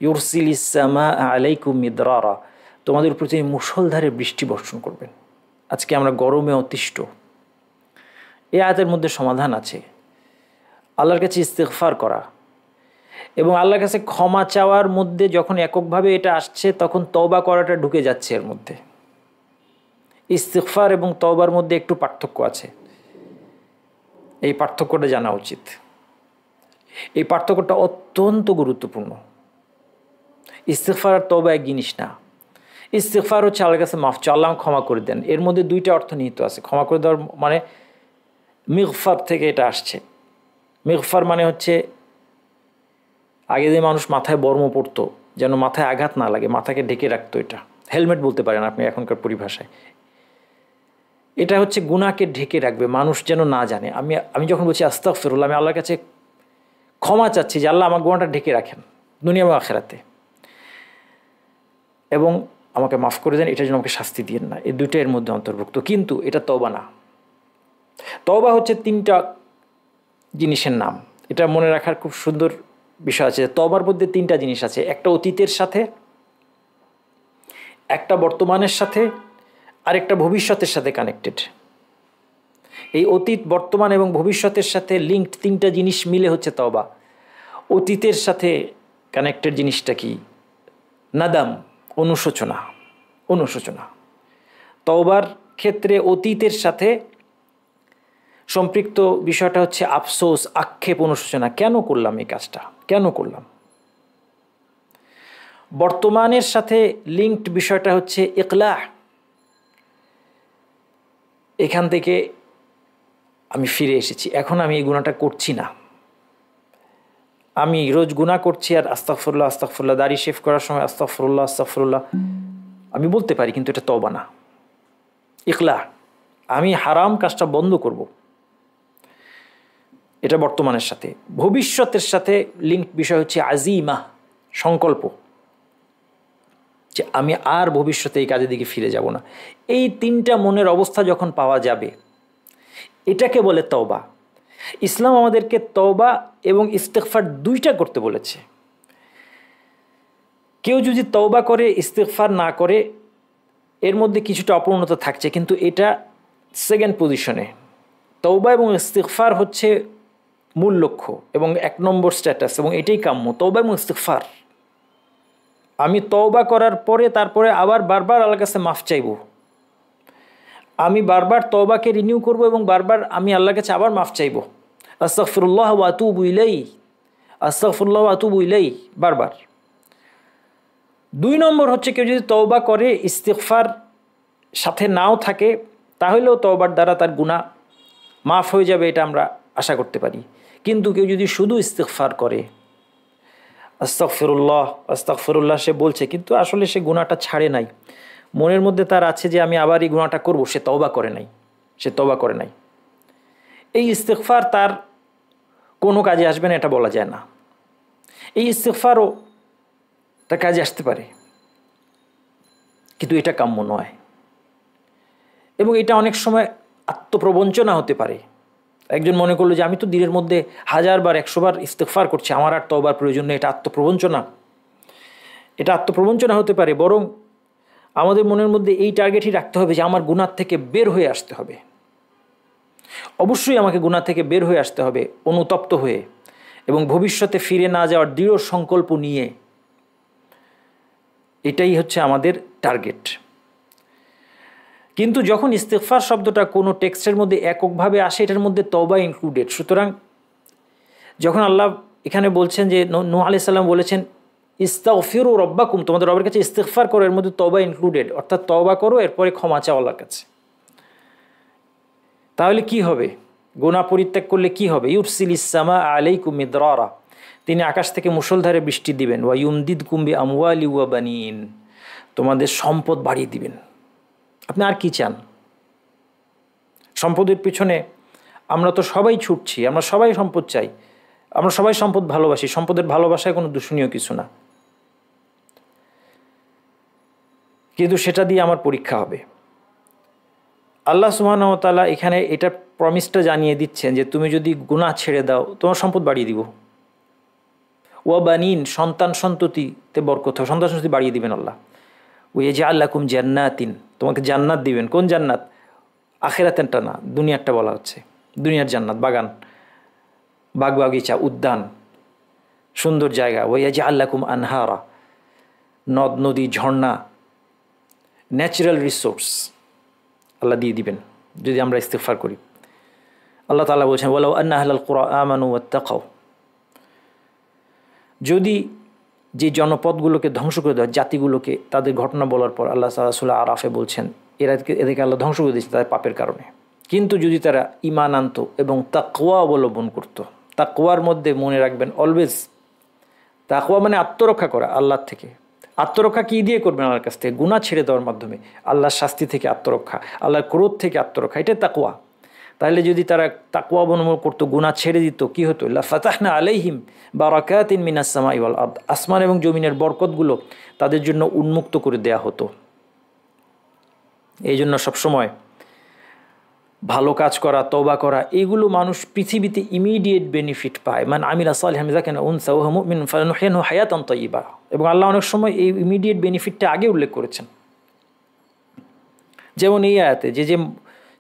ইউরসিলিস সামাআ আলাইকুম মিদরারা, তোমাদের উপর তিনি মুষলধারে বৃষ্টি বর্ষণ করবেন। আজকে আমরা গরমে অতিষ্ঠ, এই আয়াতের মধ্যে সমাধান আছে। আল্লাহর কাছে ইস্তিগফার করা, এবং আল্লাহর কাছে ক্ষমা চাওয়ার মধ্যে যখন এককভাবে এটা আসছে তখন তওবা করাটা ঢুকে যাচ্ছে এর মধ্যে। ইস্তিগফার এবং তওবার মধ্যে একটু পার্থক্য আছে, এই পার্থক্যটা জানা উচিত। এই পার্থক্যটা অত্যন্ত গুরুত্বপূর্ণ। ইস্তিগফার আর তওবা এক জিনিস না। ইস্তিগফার হচ্ছে আল্লাহর কাছে মাফ চাওয়া, আল্লাহ ক্ষমা করে দেন, এর মধ্যে দুইটা অর্থ নিহিত আছে। ক্ষমা করে দেওয়ার মানে মিগফার থেকে এটা আসছে। মিগফার মানে হচ্ছে আগে যে মানুষ মাথায় বর্ম পড়তো যেন মাথায় আঘাত না লাগে, মাথাকে ঢেকে রাখতো, এটা হেলমেট বলতে পারেন আপনি এখনকার পরিভাষায়। এটা হচ্ছে গুনাহকে ঢেকে রাখবে, মানুষ যেন না জানে। আমি যখন বলছি আস্তাগফিরুল্লাহ, আমি আল্লাহর কাছে ক্ষমা চাচ্ছি যে আল্লাহ আমার গুনাহটা ঢেকে রাখেন দুনিয়া এবং আখিরাতে, এবং আমাকে মাফ করে দেন, এটা যেন আমাকে শাস্তি দিয়েন না। এই দুইটা এর মধ্যে অন্তর্ভুক্ত। কিন্তু এটা তওবা না। তওবা হচ্ছে তিনটা জিনিসের নাম। এটা মনে রাখার খুব সুন্দর বিষয় আছে। তওবার মধ্যে তিনটা জিনিস আছে, একটা অতীতের সাথে, একটা বর্তমানের সাথে, আর একটা ভবিষ্যতের সাথে কানেক্টেড। এই অতীত, বর্তমান এবং ভবিষ্যতের সাথে লিঙ্কড তিনটা জিনিস মিলে হচ্ছে তওবা। অতীতের সাথে কানেক্টেড জিনিসটা কি? নাদাম, অনুশোচনা। অনুশোচনা তওবার ক্ষেত্রে অতীতের সাথে সম্পৃক্ত বিষয়টা হচ্ছে আফসোস, আক্ষেপ, অনুশোচনা। কেন করলাম এই কাজটা, কেন করলাম? বর্তমানের সাথে লিঙ্কড বিষয়টা হচ্ছে ইকলাহ, এখান থেকে আমি ফিরে এসেছি, এখন আমি এই গুনাহটা করছি না। আমি রোজ গুনাহ করছি আর আস্তাগফিরুল্লাহ আস্তাগফিরুল্লাহ, দাড়ি শেভ করার সময় আস্তাগফিরুল্লাহ আস্তাগফিরুল্লাহ আমি বলতে পারি, কিন্তু এটা তওবা না, ইকলাহ। আমি হারাম কাজটা বন্ধ করব। এটা বর্তমানের সাথে। ভবিষ্যতের সাথে লিঙ্কড বিষয় হচ্ছে আজিমা, সংকল্প, যে আমি আর ভবিষ্যতে এই কাজের দিকে ফিরে যাব না। এই তিনটা মনের অবস্থা যখন পাওয়া যাবে, এটাকে বলে তওবা। ইসলাম আমাদেরকে তওবা এবং ইস্তিগফার দুইটা করতে বলেছে। কেউ যদি তওবা করে ইস্তিগফার না করে, এর মধ্যে কিছুটা অপূর্ণতা থাকছে, কিন্তু এটা সেকেন্ড পজিশনে। তওবা এবং ইস্তিগফার হচ্ছে মূল লক্ষ্য এবং এক নম্বর স্ট্যাটাস, এবং এটাই কাম্য, তওবা এবং ইস্তিগফার। আমি তওবা করার পরে তারপরে আবার বারবার আল্লাহর কাছে মাফ চাইব, আমি বারবার তওবাকে রিনিউ করব এবং বারবার আমি আল্লাহর কাছে আবার মাফ চাইব, আস্তাগফিরুল্লাহ ওয়া আতুবু ইলাইহি, আস্তাগফিরুল্লাহ ওয়া আতুবু ইলাইহি, বারবার। দুই নম্বর হচ্ছে কেউ যদি তওবা করে ইস্তিগফার সাথে নাও থাকে, তাহলেও তওবার দ্বারা তার গুনাহ মাফ হয়ে যাবে, এটা আমরা আশা করতে পারি। কিন্তু কেউ যদি শুধু ইস্তিগফার করে, আস্তাগফিরুল্লাহ আস্তাগফিরুল্লাহ সে বলছে, কিন্তু আসলে সে গুনাহটা ছাড়ে নাই, মনের মধ্যে তার আছে যে আমি আবার এই গুনাহটা করব, সে তওবা করে নাই, সে তওবা করে নাই। এই ইস্তিগফার তার কোনো কাজে আসবে না এটা বলা যায় না। এই ইস্তিগফারও তার কাজে আসতে পারে, কিন্তু এটা কাম্য নয়। এবং এটা অনেক সময় আত্মপ্রবঞ্চনা হতে পারে। একজন মনে করলো যে আমি তো দিনের মধ্যে 1000 বার 100 বার ইস্তিগফার করছি, আমার আর তওবার প্রয়োজন নেই, এটা আত্মপ্রবঞ্চনা। এটা আত্মপ্রবঞ্চনা হতে পারে। বরং আমাদের মনের মধ্যে এই টার্গেটই রাখতে হবে যে আমার গুনাহ থেকে বের হয়ে আসতে হবে। অবশ্যই আমাকে গুনাহ থেকে বের হয়ে আসতে হবে অনুতপ্ত হয়ে, এবং ভবিষ্যতে ফিরে না যাওয়ার দৃঢ় সংকল্প নিয়ে। এটাই হচ্ছে আমাদের টার্গেট। কিন্তু যখন ইস্তিগফার শব্দটা কোনো টেক্সটের মধ্যে এককভাবে আসে, এটার মধ্যে তওবা ইনক্লুডেড। সুতরাং যখন আল্লাহ এখানে বলছেন যে নূহ আলাইহিস সালাম বলেছেন ইস্তাগফিরু রাব্বাকুম, তোমাদের রবের কাছে ইস্তিগফার করো, এর মধ্যে তওবা ইনক্লুডেড, অর্থাৎ তওবা করো এরপরে ক্ষমা চাও আল্লাহর কাছে। তাহলে কি হবে? গুনাহ পরিত্যাগ করলে কি হবে? ইউরসিলিস সামা আলাইকুম মিদরারা, তিনি আকাশ থেকে মুষলধারে বৃষ্টি দিবেন। ওয়া ইউমদিদকুম বিআমওয়ালি ওয়া বানিন, তোমাদের সম্পদ বাড়িয়ে দিবেন। আপনি আর কি চান? সম্পদের পিছনে আমরা তো সবাই ছুটছি, আমরা সবাই সম্পদ চাই, আমরা সবাই সম্পদ ভালোবাসি। সম্পদের ভালোবাসায় কোনো দূষণীয় কিছু না, কিন্তু সেটা দিয়ে আমার পরীক্ষা হবে। আল্লাহ সুবহানাহু ওয়া তাআলা এখানে এটা প্রমিসটা জানিয়ে দিচ্ছেন যে তুমি যদি গুনাহ ছেড়ে দাও, তোমার সম্পদ বাড়িয়ে দিব। ওয়া বানিন, সন্তান সন্ততিতে বরকত হবে, সন্তান সন্ততি বাড়িয়ে দিবেন আল্লাহ। ওয়াজআল লাকুম জান্নাতিন, তোমাকে জান্নাত দিবেন। কোন জান্নাত? আখিরাতেরটা না, দুনিয়ারটা বলা হচ্ছে। দুনিয়ার জান্নাত, বাগান, বাগ বাগিচা, উদ্যান, সুন্দর জায়গা, ওয়াইয়াজআল লাকুম আনহারা, নদ নদী ঝর্ণা, ন্যাচারাল রিসোর্স আল্লাহ দিয়ে দিবেন যদি আমরা ইস্তিগফার করি। আল্লাহ তাআলা বলছেন ওয়ালাউ আন্না আহলাল কুরআ আমানু ওয়াত্তাকাউ, যদি যে জনপদগুলোকে ধ্বংস করে দেওয়া, জাতিগুলোকে তাদের ঘটনা বলার পর আল্লাহ তাআলা সূরা আরাফে বলছেন এদেরকে আল্লাহ ধ্বংস করে দিয়েছে তাদের পাপের কারণে, কিন্তু যদি তারা ঈমান আনত এবং তাকওয়া অবলম্বন করত। তাকওয়ার মধ্যে মনে রাখবেন অলওয়েজ, তাকওয়া মানে আত্মরক্ষা করা আল্লাহর থেকে। আত্মরক্ষা কী দিয়ে করবেন? আল্লাহর কাছ থেকে, গুনাহ ছেড়ে দেওয়ার মাধ্যমে, আল্লাহর শাস্তি থেকে আত্মরক্ষা, আল্লাহর ক্রোধ থেকে আত্মরক্ষা, এটাই তাকওয়া। তাহলে যদি তারা তাকওয়া অবলম্বন করতো, গুনাহ ছেড়ে দিত, কি হতো? লা ফাতাহনা আলাইহিম বারাকাতিন মিনাস সামাই ওয়াল আরদ, আসমান এবং জমিনের বরকতগুলো তাদের জন্য উন্মুক্ত করে দেয়া হতো। এই জন্য সবসময় ভালো কাজ করা, তওবা করা, এগুলো মানুষ পৃথিবীতে ইমিডিয়েট বেনিফিট পায়। মান আমিলা সালিহান মিন যাকারিন আও উনসা ওয়া হুয়া মুমিনুন ফালানুহয়িন্নাহু হায়াতান তাইয়্যিবা, এবং আল্লাহ অনেক সময় এই ইমিডিয়েট বেনিফিটটা আগে উল্লেখ করেছেন। যেমন এই আয়াতে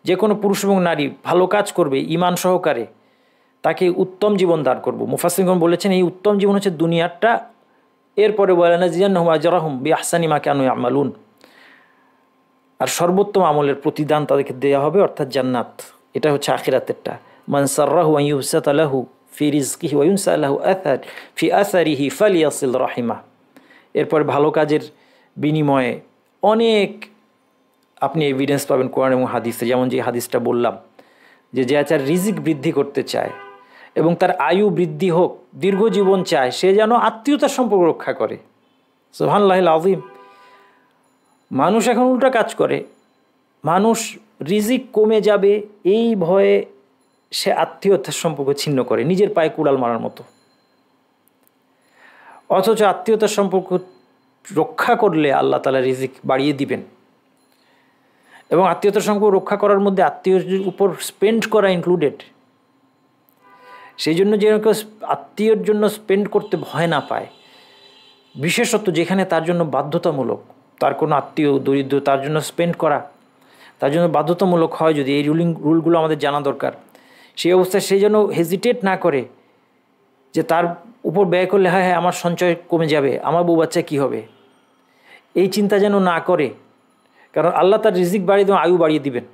যে কোনো পুরুষ এবং নারী ভালো কাজ করবে ঈমান সহকারে, তাকে উত্তম জীবন দান করব। মুফাসসিরগণ বলেছেন এই উত্তম জীবন হচ্ছে দুনিয়াটা, এরপরে ওয়ালানাজিয়ান্নাহুম আজরাহুম বিআহসানি মা কানু ইয়ামালুন, আর সর্বোত্তম আমলের প্রতিদান তাদেরকে দেওয়া হবে, অর্থাৎ জান্নাত। এটা হচ্ছে আখিরাতেরটা। মান সাররাহু আন ইউবসাতা লাহু ফি রিজকিহি ওয়া ইউনসা লাহু ফি আসারিহি ফালিয়াসিল রাহিমা। এরপর ভালো কাজের বিনিময়ে অনেক আপনি এভিডেন্স পাবেন কোরআন এবং হাদিসে। যেমন যে হাদিসটা বললাম যে যার রিজিক বৃদ্ধি করতে চায় এবং তার আয়ু বৃদ্ধি হোক, দীর্ঘ জীবন চায়, সে যেন আত্মীয়তার সম্পর্ক রক্ষা করে। সুবহানাল্লাহিল আযীম। মানুষ এখন উল্টা কাজ করে, মানুষ রিজিক কমে যাবে এই ভয়ে সে আত্মীয়তার সম্পর্ক ছিন্ন করে, নিজের পায়ে কুড়াল মারার মতো। অথচ আত্মীয়তার সম্পর্ক রক্ষা করলে আল্লাহ তাআলা রিজিক বাড়িয়ে দিবেন, এবং আত্মীয়তার সম্পর্ক রক্ষা করার মধ্যে আত্মীয়র উপর স্পেন্ড করা ইনক্লুডেড। সেই জন্য যেন কেউ আত্মীয়র জন্য স্পেন্ড করতে ভয় না পায়, বিশেষত যেখানে তার জন্য বাধ্যতামূলক, তার কোনো আত্মীয় দরিদ্র, তার জন্য স্পেন্ড করা তার জন্য বাধ্যতামূলক হয় যদি, এই রুলগুলো আমাদের জানা দরকার। সেই অবস্থায় সে যেন হেজিটেট না করে যে তার উপর ব্যয় করলে হ্যাঁ আমার সঞ্চয় কমে যাবে, আমার বউ বাচ্চা কী হবে, এই চিন্তা যেন না করে, কারণ আল্লাহ তার রিজিক বাড়িয়ে দেবেন, আয়ু বাড়িয়ে দিবেন।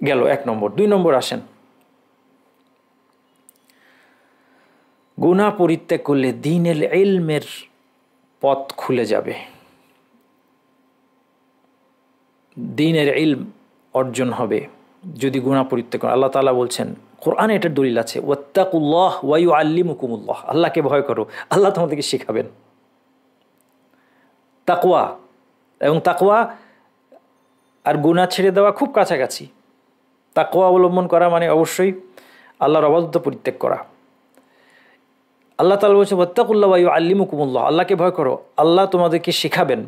গেল 1 নম্বর। 2 নম্বর আসেন, গুনাহ পরিত্যাগ করলে দ্বীনের ইলমের পথ খুলে যাবে, দ্বীনের ইলম অর্জন হবে যদি গুনাহ পরিত্যাগ করেন। আল্লাহ তাআলা বলছেন, কোরআনে এটার দলিল আছে, ওয়াত্তাকুল্লাহ ওয়া ইউআল্লিমুকুমুল্লাহ, আল্লাহকে ভয় করো, আল্লাহ তোমাদেরকে শেখাবেন। তাকওয়া, এবং তাকওয়া আর গুনাহ ছেড়ে দেওয়া খুব কাছাকাছি। তাকওয়া অবলম্বন করা মানে অবশ্যই আল্লাহর অবাধ্যতা পরিত্যাগ করা। আল্লাহ তাআলা বলছে ওয়াত্তাকুল্লাহ ওয়া ইউআল্লিমুকুমুল্লাহ, আল্লাহকে ভয় করো, আল্লাহ তোমাদেরকে শেখাবেন।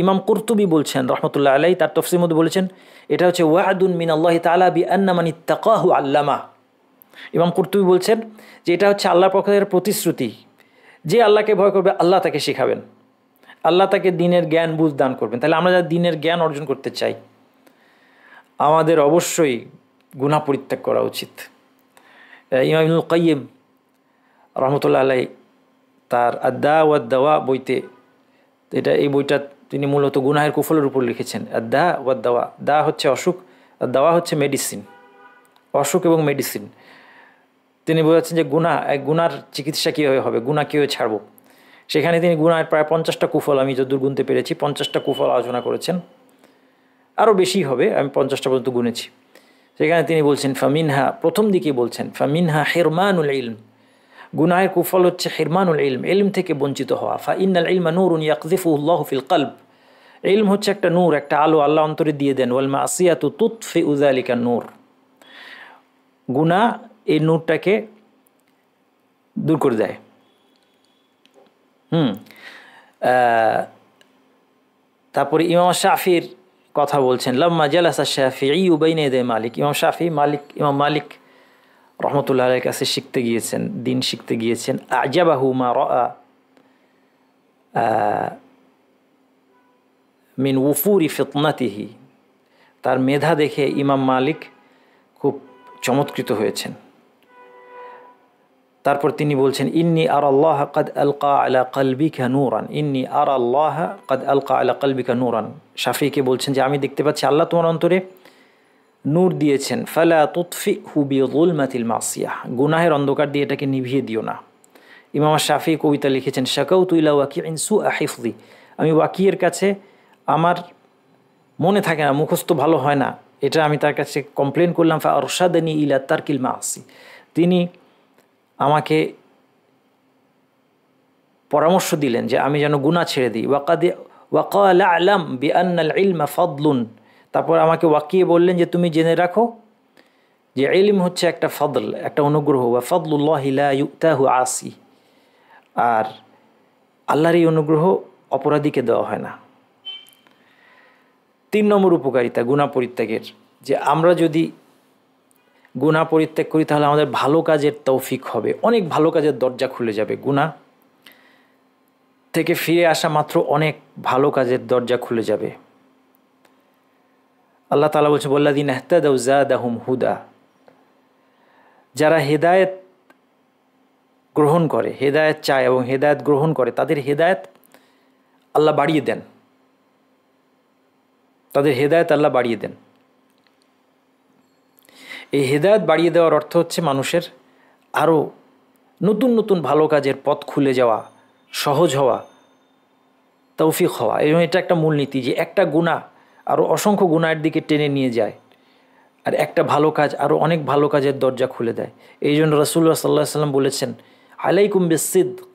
ইমাম কুরতুবী বলছেন রাহমাতুল্লাহ আলাইহি, তার তাফসীরের মধ্যে বলেছেন এটা হচ্ছে ওয়া'দুন মিনাল্লাহি তাআলা বিআন্না মান ইত্তাকাহু আল্লামা। ইমাম কুরতুবী বলছেন যে এটা হচ্ছে আল্লাহর পক্ষ থেকে প্রতিশ্রুতি, যে আল্লাহকে ভয় করবে আল্লাহ তাকে শেখাবেন, আল্লাহ তাকে দ্বীনের জ্ঞান বুঝ দান করবেন। তাহলে আমরা যারা দ্বীনের জ্ঞান অর্জন করতে চাই, আমাদের অবশ্যই গুনাহ পরিত্যাগ করা উচিত। ইমাম ইবনুল কাইয়্যিম রাহমাতুল্লাহ আলাইহি তার আদ-দা ওয়াদ দাওয়া বইতে, এই বইটা তিনি মূলত গুনাহের কুফলের উপর লিখেছেন। আদ-দা ওয়াদ দাওয়া, দা হচ্ছে অসুখ আর দাওয়া হচ্ছে মেডিসিন, অসুখ এবং মেডিসিন। তিনি বলেছেন যে গুনার চিকিৎসা কীভাবে হবে, গুনাহ কীভাবে ছাড়বো। সেখানে তিনি গুনাহের প্রায় 50টা কুফল, আমি যতদূর গুনতে পেরেছি 50টা কুফল আলোচনা করেছেন, আরও বেশি হবে, আমি 50টা পর্যন্ত গুনেছি। সেখানে তিনি বলছেন ফামিনহা, প্রথম দিকে বলছেন ফামিনহা হিরমানুল ইলম, গুনাহের কুফল হচ্ছে হিরমানুল ইলম, ইলম থেকে বঞ্চিত হওয়া। ফা ইন্নাল ইলমা নূরুন ইয়াকযিফুহুল্লাহু ফিল কলব, ইলম হচ্ছে একটা নূর, একটা আলো আল্লাহ অন্তরে দিয়ে দেন। ওয়াল মাসিয়াতু তুতফিউ যালিকা নূর, গুনাহ এই নূরটাকে দূর করে দেয়। তারপরে ইমাম শাফির কথা বলছেন, লাম্মা জালাসা শাফিঈ বাইনা ইয়াদাই মালিক, ইমাম মালিক রহমতুল্লাহ আলাইহির কাছে শিখতে গিয়েছেন, দিন শিখতে গিয়েছেন। আজাবাহু মা রাআ মিন উফুরি ফিতনাতিহি, তার মেধা দেখে ইমাম মালিক খুব চমৎকৃত হয়েছেন। তারপর তিনি বলছেন ইন্নী আরাল্লাহ কাদ আলকা আলা কলবিকা নূরান, ইন্নী আরাল্লাহ কাদ আলকা আলা কলবিকা নূরান। শাফিকে বলছেন যে আমি দেখতে পাচ্ছি আল্লাহ তোমার অন্তরে নূর দিয়েছেন। ফালা তুতফিহু বিযুলমাতিল মাসিয়াহ, গুনাহের অন্ধকার দিয়ে এটাকে নিভিয়ে দিও না। ইমাম শাফি কবিতা লিখেছেন শাকাউতু ইলা ওয়াকিইন সুআ হিফযি, আমি ওয়াকিয়ের কাছে আমার মনে থাকে না, মুখস্থ ভালো হয় না, এটা আমি তার কাছে কমপ্লেন করলাম। ফা আরশাদানি ইলা তারকিল মাসি, তিনি আমাকে পরামর্শ দিলেন যে আমি যেন গুনাহ ছেড়ে দিই। ওয়াকাল আলাম বিআন্নাল ইলমা ফাদলুন, তারপর আমাকে ওয়াকিয়ে বললেন যে তুমি জেনে রাখো যে ইলম হচ্ছে একটা ফদল, একটা অনুগ্রহ। ওয়া ফাদলুল্লাহি লা ইউতাহু আসি, আর আল্লাহর এই অনুগ্রহ অপরাধীকে দেওয়া হয় না। 3 নম্বর উপকারিতা গুনাহ পরিত্যাগের, যে আমরা যদি গুনাহ পরিত্যাগ করি তাহলে আমাদের ভালো কাজের তৌফিক হবে, অনেক ভালো কাজের দরজা খুলে যাবে। গুনাহ থেকে ফিরে আসা মাত্র অনেক ভালো কাজের দরজা খুলে যাবে। আল্লাহ তাআলা বলছে ওয়াল্লাযীনা ইহতাদাউ যাদাহুম হুদা, যারা হেদায়েত গ্রহণ করে, হেদায়েত চায় এবং হেদায়েত গ্রহণ করে, তাদের হেদায়েত আল্লাহ বাড়িয়ে দেন, তাদের হেদায়েত আল্লাহ বাড়িয়ে দেন। এই হেদায়েত বাড়িয়ে দেওয়ার অর্থ হচ্ছে মানুষের আরও নতুন নতুন ভালো কাজের পথ খুলে যাওয়া, সহজ হওয়া, তৌফিক হওয়া। এবং এটা একটা মূলনীতি যে একটা গুনাহ আরও অসংখ্য গুনাহের দিকে টেনে নিয়ে যায়, আর একটা ভালো কাজ আরও অনেক ভালো কাজের দরজা খুলে দেয়। এই জন্য রাসূলুল্লাহ সাল্লাল্লাহু আলাইহি ওয়াসাল্লাম বলেছেন আলাইকুম বিসসিদক,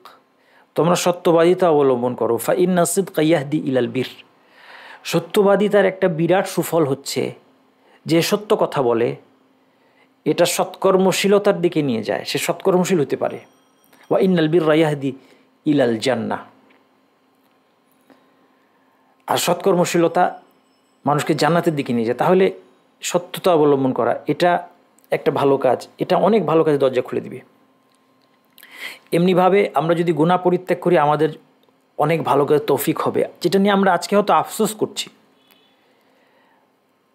তোমরা সত্যবাদিতা অবলম্বন করো। ফা ইন্না সিদকা ইয়াহদি ইলাল বির, সত্যবাদিতার একটা বিরাট সুফল হচ্ছে যে সত্য কথা বলে এটা সৎকর্মশীলতার দিকে নিয়ে যায়, সে সৎকর্মশীল হতে পারে। ওয়া ইন্নাল বিররা ইয়াহদি ইলাল জান্নাহ, আর সৎকর্মশীলতা মানুষকে জান্নাতের দিকে নিয়ে যায়। তাহলে সত্যতা অবলম্বন করা এটা একটা ভালো কাজ, এটা অনেক ভালো কাজের দরজা খুলে দিবে। এমনিভাবে আমরা যদি গুনাহ পরিত্যাগ করি আমাদের অনেক ভালো কাজের তৌফিক হবে, যেটা নিয়ে আমরা আজকে হয়তো আফসোস করছি।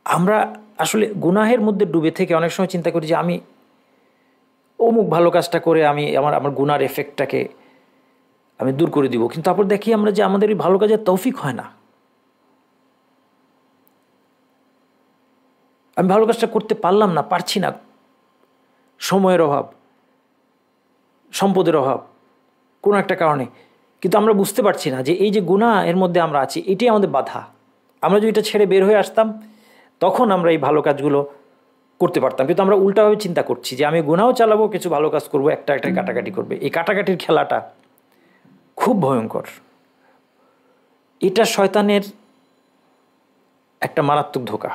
আমরা আসলে গুনাহের মধ্যে ডুবে থেকে অনেক সময় চিন্তা করি যে আমি অমুক ভালো কাজটা করে আমি আমার গুনার এফেক্টটাকে আমি দূর করে দিব, কিন্তু তারপর দেখি আমরা যে আমাদের এই ভালো কাজের তৌফিক হয় না। আমি ভালো কাজটা করতে পারলাম না, পারছি না, সময়ের অভাব, সম্পদের অভাব, কোনো একটা কারণে। কিন্তু আমরা বুঝতে পারছি না যে এই যে গুনাহ এর মধ্যে আমরা আছি এটাই আমাদের বাধা। আমরা যদি এটা ছেড়ে বের হয়ে আসতাম তখন আমরা এই ভালো কাজগুলো করতে পারতাম, কিন্তু আমরা উল্টাভাবে চিন্তা করছি যে আমি গুনাহও চালাবো, কিছু ভালো কাজ করবো, একটা একটা কাটাকাটি করবে। এই কাটাকাটির খেলাটা খুব ভয়ঙ্কর, এটা শয়তানের একটা মারাত্মক ধোঁকা।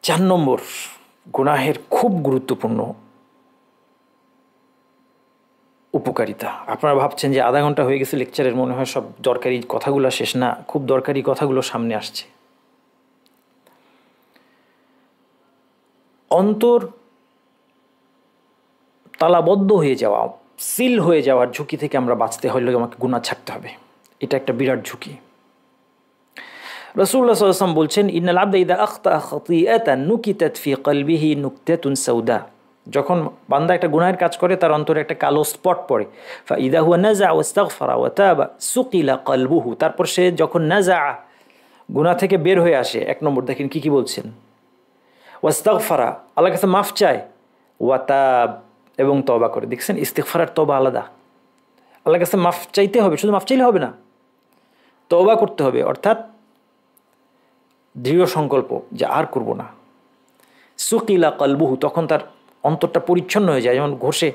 চার নম্বর গুনাহের খুব গুরুত্বপূর্ণ উপকারিতা। আপনারা ভাবছেন যে আধা ঘন্টা হয়ে গেছে লেকচারের, মনে হয় সব দরকারি কথাগুলো শেষ না, খুব দরকারি কথাগুলো সামনে আসছে। অন্তর তালাবদ্ধ হয়ে যাওয়া, সিল হয়ে যাওয়ার ঝুঁকি থেকে আমরা বাঁচতে হলে আমাকে গুনাহ ছাড়তে হবে, এটা একটা বিরাট ঝুঁকি। রাসূলুল্লাহ সাল্লাল্লাহু আলাইহি ওয়াসাল্লাম বলছেন ইন্নাল আবদা ইযা আখতা খাতিআতান নুকিতাত ফি কলবিহি নুকতাতুন সাউদা, যখন বান্দা একটা গুনাহের কাজ করে তার অন্তরে একটা কালো স্পট পড়ে। ফা ইযা হুয়া নাযা ওয়াস্তাগফারা ওয়া তাবা সুকিলা কলবুহু, তারপর সে যখন নাযা গুনাহ থেকে বের হয়ে আসে, 1 নম্বর দেখেন কি কি বলছেন, ওয়াস্তাগফারা আল্লাহর কাছে মাফ চায়, ওয়া তাব এবং তওবা করে। দেখছেন ইস্তিগফার আর তওবা আলাদা, আল্লাহর কাছে মাফ চাইতে হবে, শুধু মাফ চাইলে হবে না, তওবা করতে হবে, অর্থাৎ দৃঢ় সংকল্প যে আর করব না। সুকিলা কলবুহু, তখন তার অন্তরটা পরিচ্ছন্ন হয়ে যায়, যেমন ঘষে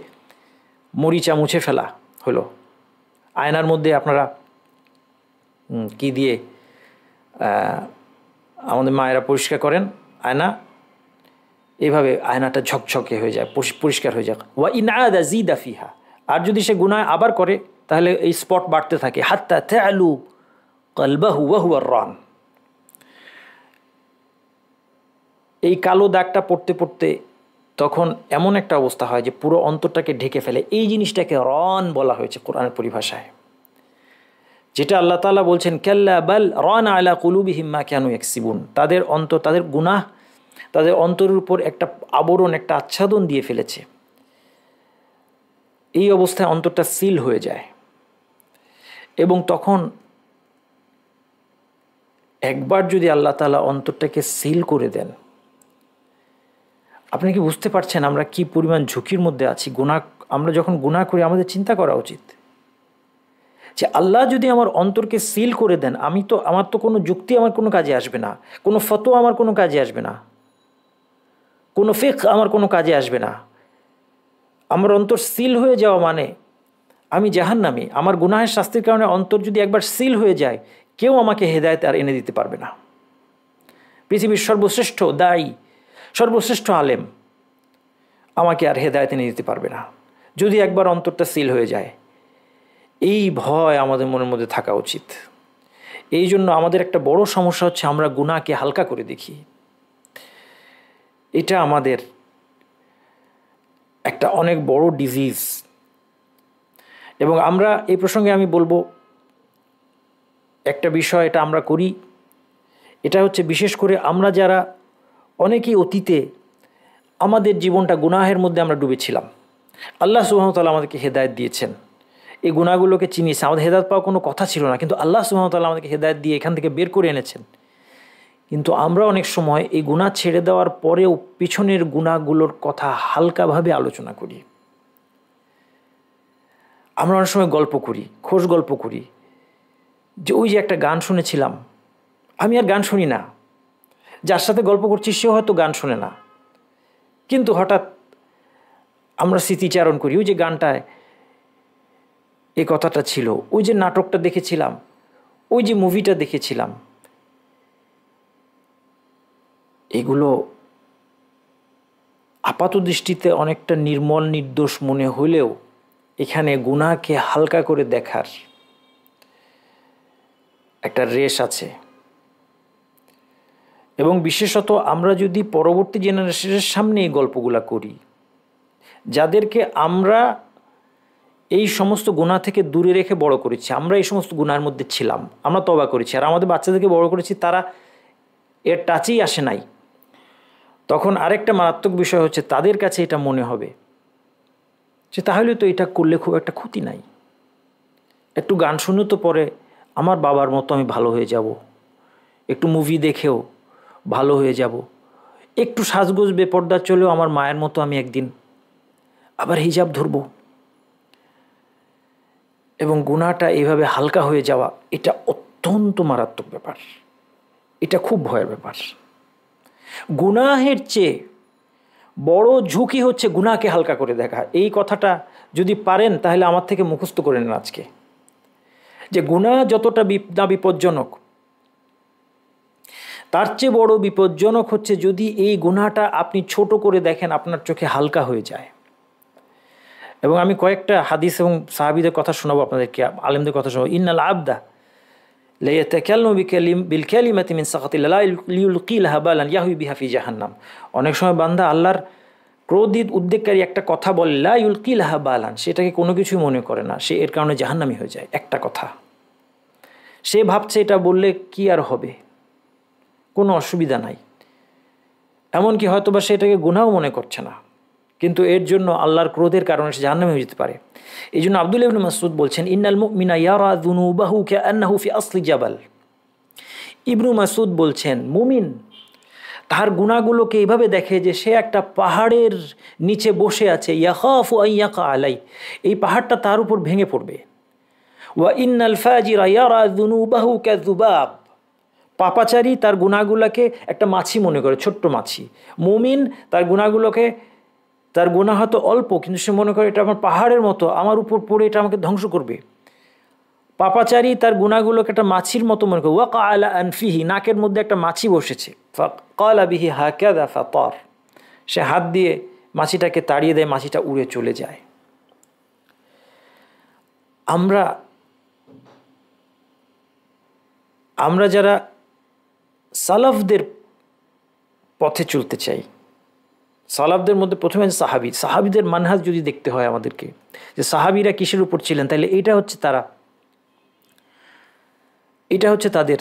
মরিচা মুছে ফেলা হলো। আয়নার মধ্যে আপনারা কি দিয়ে আমাদের মায়েরা পরিষ্কার করেন আয়না, এইভাবে আয়নাটা ঝকঝকে হয়ে যায়, পরিষ্কার হয়ে যায়। ওয়া ইন আদা জিদা ফিহা, আর যদি সে গুনাহ আবার করে তাহলে এই স্পট বাড়তে থাকে। হাত্তা তা'লু কলবাহু ওয়া হুয়া রান, এই কালো দাগটা পড়তে পড়তে তখন এমন একটা অবস্থা হয় যে পুরো অন্তরটাকে ঢেকে ফেলে। এই জিনিসটাকে রন বলা হয়েছে কোরআনের পরিভাষায়, যেটা আল্লাহ তাআলা বলছেন কাল্লা বাল রান আলা কুলুবিহিম মা কানু ইয়াকসিবুন, তাদের অন্তর, তাদের গুনাহ তাদের অন্তরের উপর একটা আবরণ, একটা আচ্ছাদন দিয়ে ফেলেছে। এই অবস্থায় অন্তরটা সিল হয়ে যায় এবং তখন একবার যদি আল্লাহ তাআলা অন্তরটাকে সিল করে দেন, আপনি কি বুঝতে পারছেন আমরা কি পরিমাণ ঝুঁকির মধ্যে আছি? আমরা যখন গুনাহ করি আমাদের চিন্তা করা উচিত যে আল্লাহ যদি আমার অন্তরকে সিল করে দেন, আমার তো কোনো যুক্তি আমার কোনো কাজে আসবে না, কোনো ফতোয়া আমার কোনো কাজে আসবে না, কোনো ফিকহ আমার কোনো কাজে আসবে না। আমার অন্তর সিল হয়ে যাওয়া মানে আমি জাহান্নামী। আমার গুনাহের শাস্তির কারণে অন্তর যদি একবার সিল হয়ে যায়, কেউ আমাকে হেদায়েত আর এনে দিতে পারবে না। পৃথিবীর সর্বশ্রেষ্ঠ দায়ী, সর্বশ্রেষ্ঠ আলেম আমাকে আর হেদায়েত এনে দিতে পারবে না যদি একবার অন্তরটা সিল হয়ে যায়। এই ভয় আমাদের মনের মধ্যে থাকা উচিত। এই জন্য আমাদের একটা বড় সমস্যা হচ্ছে আমরা গুনাহকে হালকা করে দেখি। এটা আমাদের একটা অনেক বড় ডিজিজ। এবং আমরা এই প্রসঙ্গে আমি বলবো একটা বিষয়, এটা আমরা করি, এটা হচ্ছে বিশেষ করে আমরা যারা অনেকেই অতীতে আমাদের জীবনটা গুনাহের মধ্যে আমরা ডুবেছিলাম, আল্লাহ সুবহানাহু ওয়া তাআলা আমাদেরকে হেদায়েত দিয়েছেন, এই গুনাহগুলোকে চিনিয়েছে। আমাদের হেদায়েত পাওয়ার কোনো কথা ছিল না, কিন্তু আল্লাহ সুবহানাহু ওয়া তাআলা আমাদেরকে হেদায়েত দিয়ে এখান থেকে বের করে এনেছেন। কিন্তু আমরা অনেক সময় এই গুনাহ ছেড়ে দেওয়ার পরেও পিছনের গুনাহগুলোর কথা হালকাভাবে আলোচনা করি। আমরা অনেক সময় গল্প করি, খোশ গল্প করি যে ওই যে একটা গান শুনেছিলাম। আমি আর গান শুনি না, যার সাথে গল্প করছি সেও হয়তো গান শোনে না, কিন্তু হঠাৎ আমরা স্মৃতিচারণ করি ওই যে গানটায় এই কথাটা ছিল, ওই যে নাটকটা দেখেছিলাম, ওই যে মুভিটা দেখেছিলাম। এগুলো আপাত দৃষ্টিতে অনেকটা নির্মল নির্দোষ মনে হলেও এখানে গুনাহকে হালকা করে দেখার একটা রেশ আছে। এবং বিশেষত আমরা যদি পরবর্তী জেনারেশনের সামনে এই গল্পগুলা করি, যাদেরকে আমরা এই সমস্ত গুনাহ থেকে দূরে রেখে বড় করেছি, আমরা এই সমস্ত গুনাহের মধ্যে ছিলাম, আমরা তওবা করেছি, আর আমাদের বাচ্চাদেরকে বড় করেছি, তারা এর টাচেই আসে নাই, তখন আরেকটা মারাত্মক বিষয় হচ্ছে তাদের কাছে এটা মনে হবে যে তাহলে তো এটা করলে খুব একটা ক্ষতি নাই, একটু গান শুনে তো পরে আমার বাবার মতো আমি ভালো হয়ে যাব, একটু মুভি দেখেও ভালো হয়ে যাব, একটু সাজগোজ বেপর্দা চলেও আমার মায়ের মতো আমি একদিন আবার হিজাব ধরব। এবং গুনাহটা এইভাবে হালকা হয়ে যাওয়া, এটা অত্যন্ত মারাত্মক ব্যাপার, এটা খুব ভয়ের ব্যাপার। গুনাহের চেয়ে বড় ঝুঁকি হচ্ছে গুনাহকে হালকা করে দেখা। এই কথাটা যদি পারেন তাহলে আমার থেকে মুখস্থ করে নেন আজকে, যে গুনাহ যতটা না বিপজ্জনক, তার চেয়ে বড় বিপজ্জনক হচ্ছে যদি এই গুনাহটা আপনি ছোট করে দেখেন, আপনার চোখে হালকা হয়ে যায়। এবং আমি কয়েকটা হাদিস এবং সাহাবীদের কথা শোনাবো আপনাদেরকে, আলেমদের কথা শোনাবো। ইন্নাল আবদা লা ইয়াতাকাল্লামু বিল কালিমাতি মিন সাখাতিল্লাহ লিয়ুলকি লাহা বালান ইয়াহবি বিহা ফি জাহান্নাম। অনেক সময় বান্দা আল্লাহর ক্রোধিত উদ্বেগকারী একটা কথা বলে, লা ইউলকি লাহা বালান, সেটাকে কোনো কিছুই মনে করে না, সে এর কারণে জাহান্নামী হয়ে যায়। একটা কথা সে ভাবছে এটা বললে কি আর হবে, কোনো অসুবিধা নাই, এমনকি হয়তো বা সেটাকে গুনাহও মনে করছে না, কিন্তু এর জন্য আল্লাহর ক্রোধের কারণে সে জাহান্নামী হয়ে যেতে পারে। এই জন্য আব্দুল্লাহ ইবনে মাসউদ বলছেন, ইন্নাল মুমিনা ইয়ারা যুনুবাহু কাআন্নাহু ফি আসলি জাবাল। ইবনে মাসউদ বলছেন, মুমিন তার গুনাহগুলোকে এইভাবে দেখে যে সে একটা পাহাড়ের নিচে বসে আছে, ইয়াখাফু আন ইয়াকা আলাই, এই পাহাড়টা তার উপর ভেঙে পড়বে। ওয়া ইন্নাল ফাজিরা ইয়ারা যুনুবাহু কাযুবাব, পাপাচারী তার গুনাহগুলোকে একটা মাছি মনে করে, ছোট্ট মাছি। মুমিন তার গুনাহগুলোকে, তার গুনাহ হয়তো অল্প, কিন্তু সে মনে করে এটা আমার পাহাড়ের মতো, আমার উপর পড়ে এটা আমাকে ধ্বংস করবে। পাপাচারী তার গুনাহগুলোকে একটা মাছির মতো মনে করে। ওয়াকা আলা আনফিহি, নাকের মধ্যে একটা মাছি বসেছে। ফাকালা বিহি হাকাযা ফাতার, সে হাত দিয়ে মাছিটাকে তাড়িয়ে দেয়, মাছিটা উড়ে চলে যায়। আমরা যারা সালাফদের পথে চলতে চাই, সালাফদের মধ্যে প্রথমে সাহাবীদের মানহাজ যদি দেখতে হয় আমাদেরকে, যে সাহাবীরা কিসের উপর ছিলেন, তাহলে এটা হচ্ছে তাদের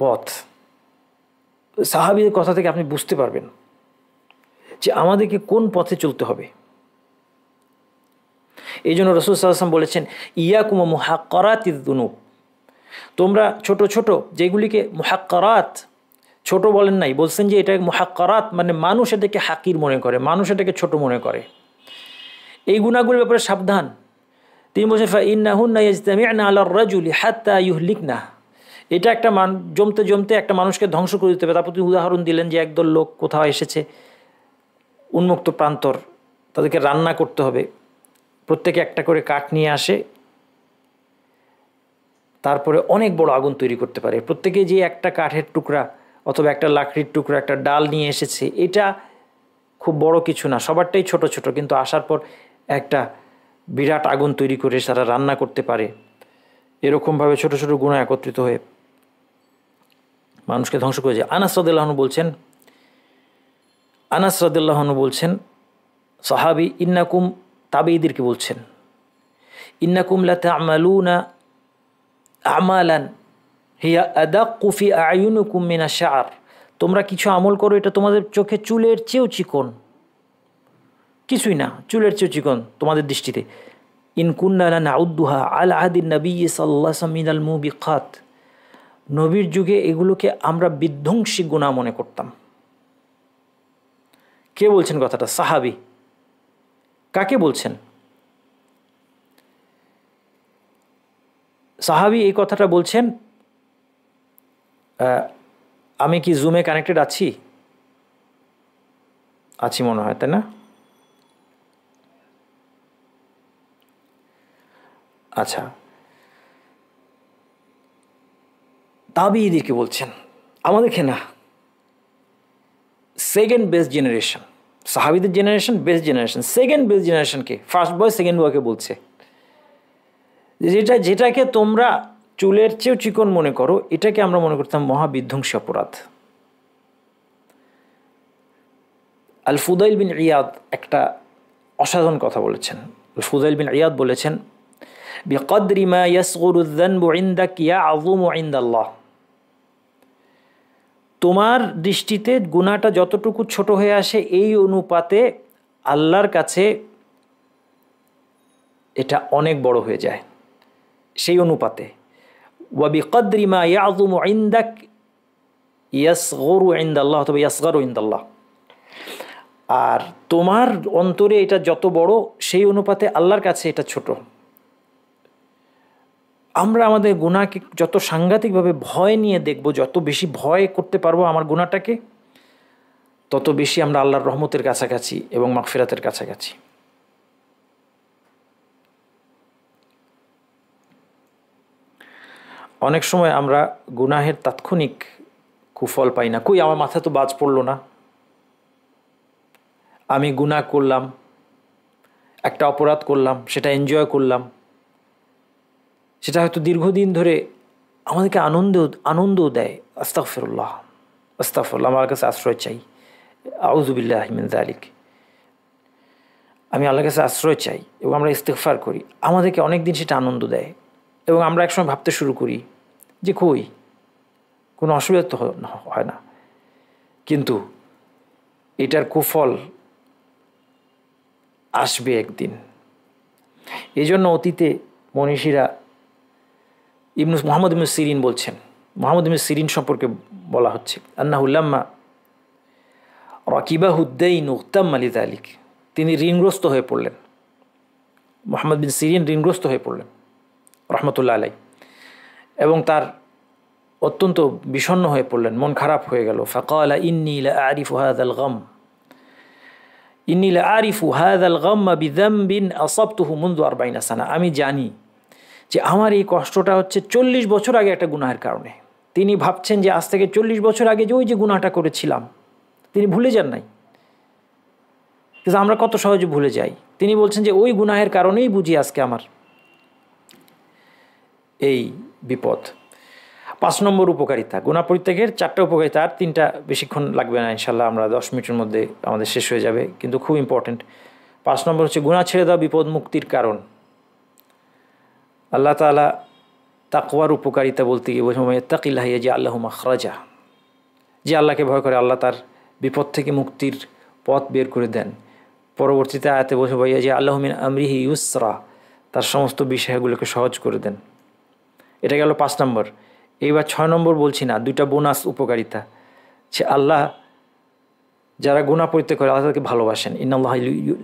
পথ। সাহাবীদের কথা থেকে আপনি বুঝতে পারবেন যে আমাদেরকে কোন পথে চলতে হবে। এই জন্য রাসূল সাল্লাল্লাহু আলাইহি ওয়াসাল্লাম বলেছেন, ইয়াকুম মুহাক্কারাতিয যুনুব, তোমরা ছোট ছোট যেগুলিকে মুহাক্কারাত, ছোট বলেন নাই, বলছেন যে এটা মুহাক্কারাত, মানে মানুষ এটাকে হাকির মনে করে, মানুষ এটাকে ছোট মনে করে, এই গুনাহগুলোর ব্যাপারে সাবধান। তিনি বলছেন ফাইন্নাহুন্না ইয়াজতামিউনা আলার রাজুলি হাত্তা ইউহলিকনা, এটা একটা জমতে জমতে একটা মানুষকে ধ্বংস করে দিতে হবে। তারপর তিনি উদাহরণ দিলেন যে একদল লোক কোথাও এসেছে, উন্মুক্ত প্রান্তর, তাদেরকে রান্না করতে হবে, প্রত্যেকে একটা করে কাঠ নিয়ে আসে, তারপরে অনেক বড় আগুন তৈরি করতে পারে। প্রত্যেকে যে একটা কাঠের টুকরা অথবা একটা লাকড়ির টুকরা, একটা ডাল নিয়ে এসেছে, এটা খুব বড় কিছু না, সবারটাই ছোট ছোট, কিন্তু আসার পর একটা বিরাট আগুন তৈরি করে তারা রান্না করতে পারে। এরকমভাবে ছোট ছোট গুনাহ একত্রিত হয়ে মানুষকে ধ্বংস করে যায়। আনাস রাদিয়াল্লাহু আনহু বলছেন, সাহাবী, ইন্নাকুম, তাবেঈদেরকে বলছেন, ইন্নাকুম লা তা'মালুনা আমালান হিয়া আদাক্কু ফি আ'য়ুনিকুম মিনাশ শা'r, তোমরা কিছু আমল করো এটা তোমাদের চোখে চুলের চেয়েও চিকন, কিছুই না, চুলের চেয়েও চিকন তোমাদের দৃষ্টিতে। ইন কুন্না লানাউদ্দুহা আলা আহদিন নবী সাল্লাল্লাহু আলাইহি ওয়াসাল্লাম মিনাল মুবিকাত, নবীর যুগে এগুলোকে আমরা বিধ্বংসী গুনাহ মনে করতাম। কে বলছেন কথাটা? সাহাবী। কাকে বলছেন? সাহাবী এই কথাটা বলছেন। আমি কি জুমে কানেক্টেড আছি? আছি মনে হয়, তাই না? আচ্ছা, তাবেঈদেরকে বলছেন, আমাদেরকে না। সেকেন্ড বেস্ট জেনারেশন, সাহাবীদের generation best generation, second best জেনারেশনকে, ফার্স্ট বয় সেকেন্ড বয়কে বলছে যেটাকে তোমরা চুলের চেয়েও চিকন মনে করো, এটাকে আমরা মনে করতাম মহাবিধ্বংসী অপরাধ। আল ফুদাইল বিন ইয়াদ একটা অসাধারণ কথা বলেছেন। আল ফুদাইল বিন ইয়াদ বলেছেন, বিকদরি মা ইয়াসগুরু যানবু ইনদাক ইয়াযুমু ইনদাল্লাহ, তোমার দৃষ্টিতে গুনাহটা যতটুকু ছোট হয়ে আসে এই অনুপাতে আল্লাহর কাছে এটা অনেক বড় হয়ে যায়, সেই অনুপাতে। ওয়া বিকদরি মা ইয়াযুমু ইনদাক ইয়াসগুরু ইনদাল্লাহ অথবা ইয়াসগারু ইনদাল্লাহ, আর তোমার অন্তরে এটা যত বড় সেই অনুপাতে আল্লাহর কাছে এটা ছোট। আমরা আমাদের গুনাহকে যত সাংঘাতিকভাবে ভয় নিয়ে দেখব, যত বেশি ভয় করতে পারবো আমার গুনাহটাকে, তত বেশি আমরা আল্লাহর রহমতের কাছাকাছি এবং মাগফিরাতের কাছাকাছি। অনেক সময় আমরা গুনাহের তাৎক্ষণিক কুফল পাই না। কই, আমার মাথায় তো বাজ পড়লো না, আমি গুনাহ করলাম, একটা অপরাধ করলাম, সেটা এনজয় করলাম, সেটা হয়তো দীর্ঘদিন ধরে আমাদেরকে আনন্দও দেয়। আস্তাগফিরুল্লাহ, আমার কাছে আশ্রয় চাই, আউযু বিল্লাহি মিন যালিক, আমি আল্লাহর কাছে আশ্রয় চাই, এবং আমরা ইস্তিগফার করি, আমাদেরকে অনেক দিন সেটা আনন্দ দেয়। এবং আমরা একসময় ভাবতে শুরু করি যে কই, কোনো অসুবিধা তো হয় না, কিন্তু এটার কুফল আসবে একদিন। এই জন্য অতীতে মনীষীরা মুহাম্মদ ইবনে সিরিন বলছেন, মুহাম্মদ ইবনে সিরিন সম্পর্কে বলা হচ্ছে, আন্নাহু লাম্মা রাকিবাহু দাইন উগতাম্মা লিযালিক, তিনি ঋণগ্রস্ত হয়ে পড়লেন। মুহাম্মদ বিন সিরিন ঋণগ্রস্ত হয়ে পড়লেন রহমতুল্লাহ আলাই, এবং তার অত্যন্ত বিষণ্ণ হয়ে পড়লেন, মন খারাপ হয়ে গেল। ফাকালা ইন্নী লা আরিফু হাযাল গাম্মা বিযামবিন আসাবতুহু মুনযু 40 সানা, আমি জানি যে আমার এই কষ্টটা হচ্ছে 40 বছর আগে একটা গুনাহের কারণে। তিনি ভাবছেন যে আজ থেকে 40 বছর আগে যে ওই যে গুনাহটা করেছিলাম, তিনি ভুলে যান নাই, কিন্তু আমরা কত সহজে ভুলে যাই। তিনি বলছেন যে ওই গুনাহের কারণেই বুঝি আজকে আমার এই বিপদ। 5 নম্বর উপকারিতা, গুনাহ পরিত্যাগের 4টা উপকারিতা, আর 3টা বেশিক্ষণ লাগবে না ইনশাল্লাহ, আমরা 10 মিনিটের মধ্যে আমাদের শেষ হয়ে যাবে, কিন্তু খুব ইম্পর্টেন্ট। 5 নম্বর হচ্ছে গুনাহ ছেড়ে দেওয়া বিপদ মুক্তির কারণ। আল্লাহ তাআলা তাকওয়ার উপকারিতা বলতে গিয়ে বলছেন, ইয়াত্তাকিল্লাহ ইয়াজআল লাহু মাখরাজা, যে আল্লাহকে ভয় করে আল্লাহ তার বিপদ থেকে মুক্তির পথ বের করে দেন। পরবর্তীতে আয়াতে বসে ভাইয়া যে আল্লাহ মিন আমরিহি ইউসরা, তার সমস্ত বিষয়গুলোকে সহজ করে দেন। এটা গেল 5 নম্বর। এইবার 6 নম্বর বলছি না, 2টা বোনাস উপকারিতা। সে আল্লাহ যারা গুনাহ পরিত্যাগ করে আল্লাহ তাদেরকে ভালোবাসেন।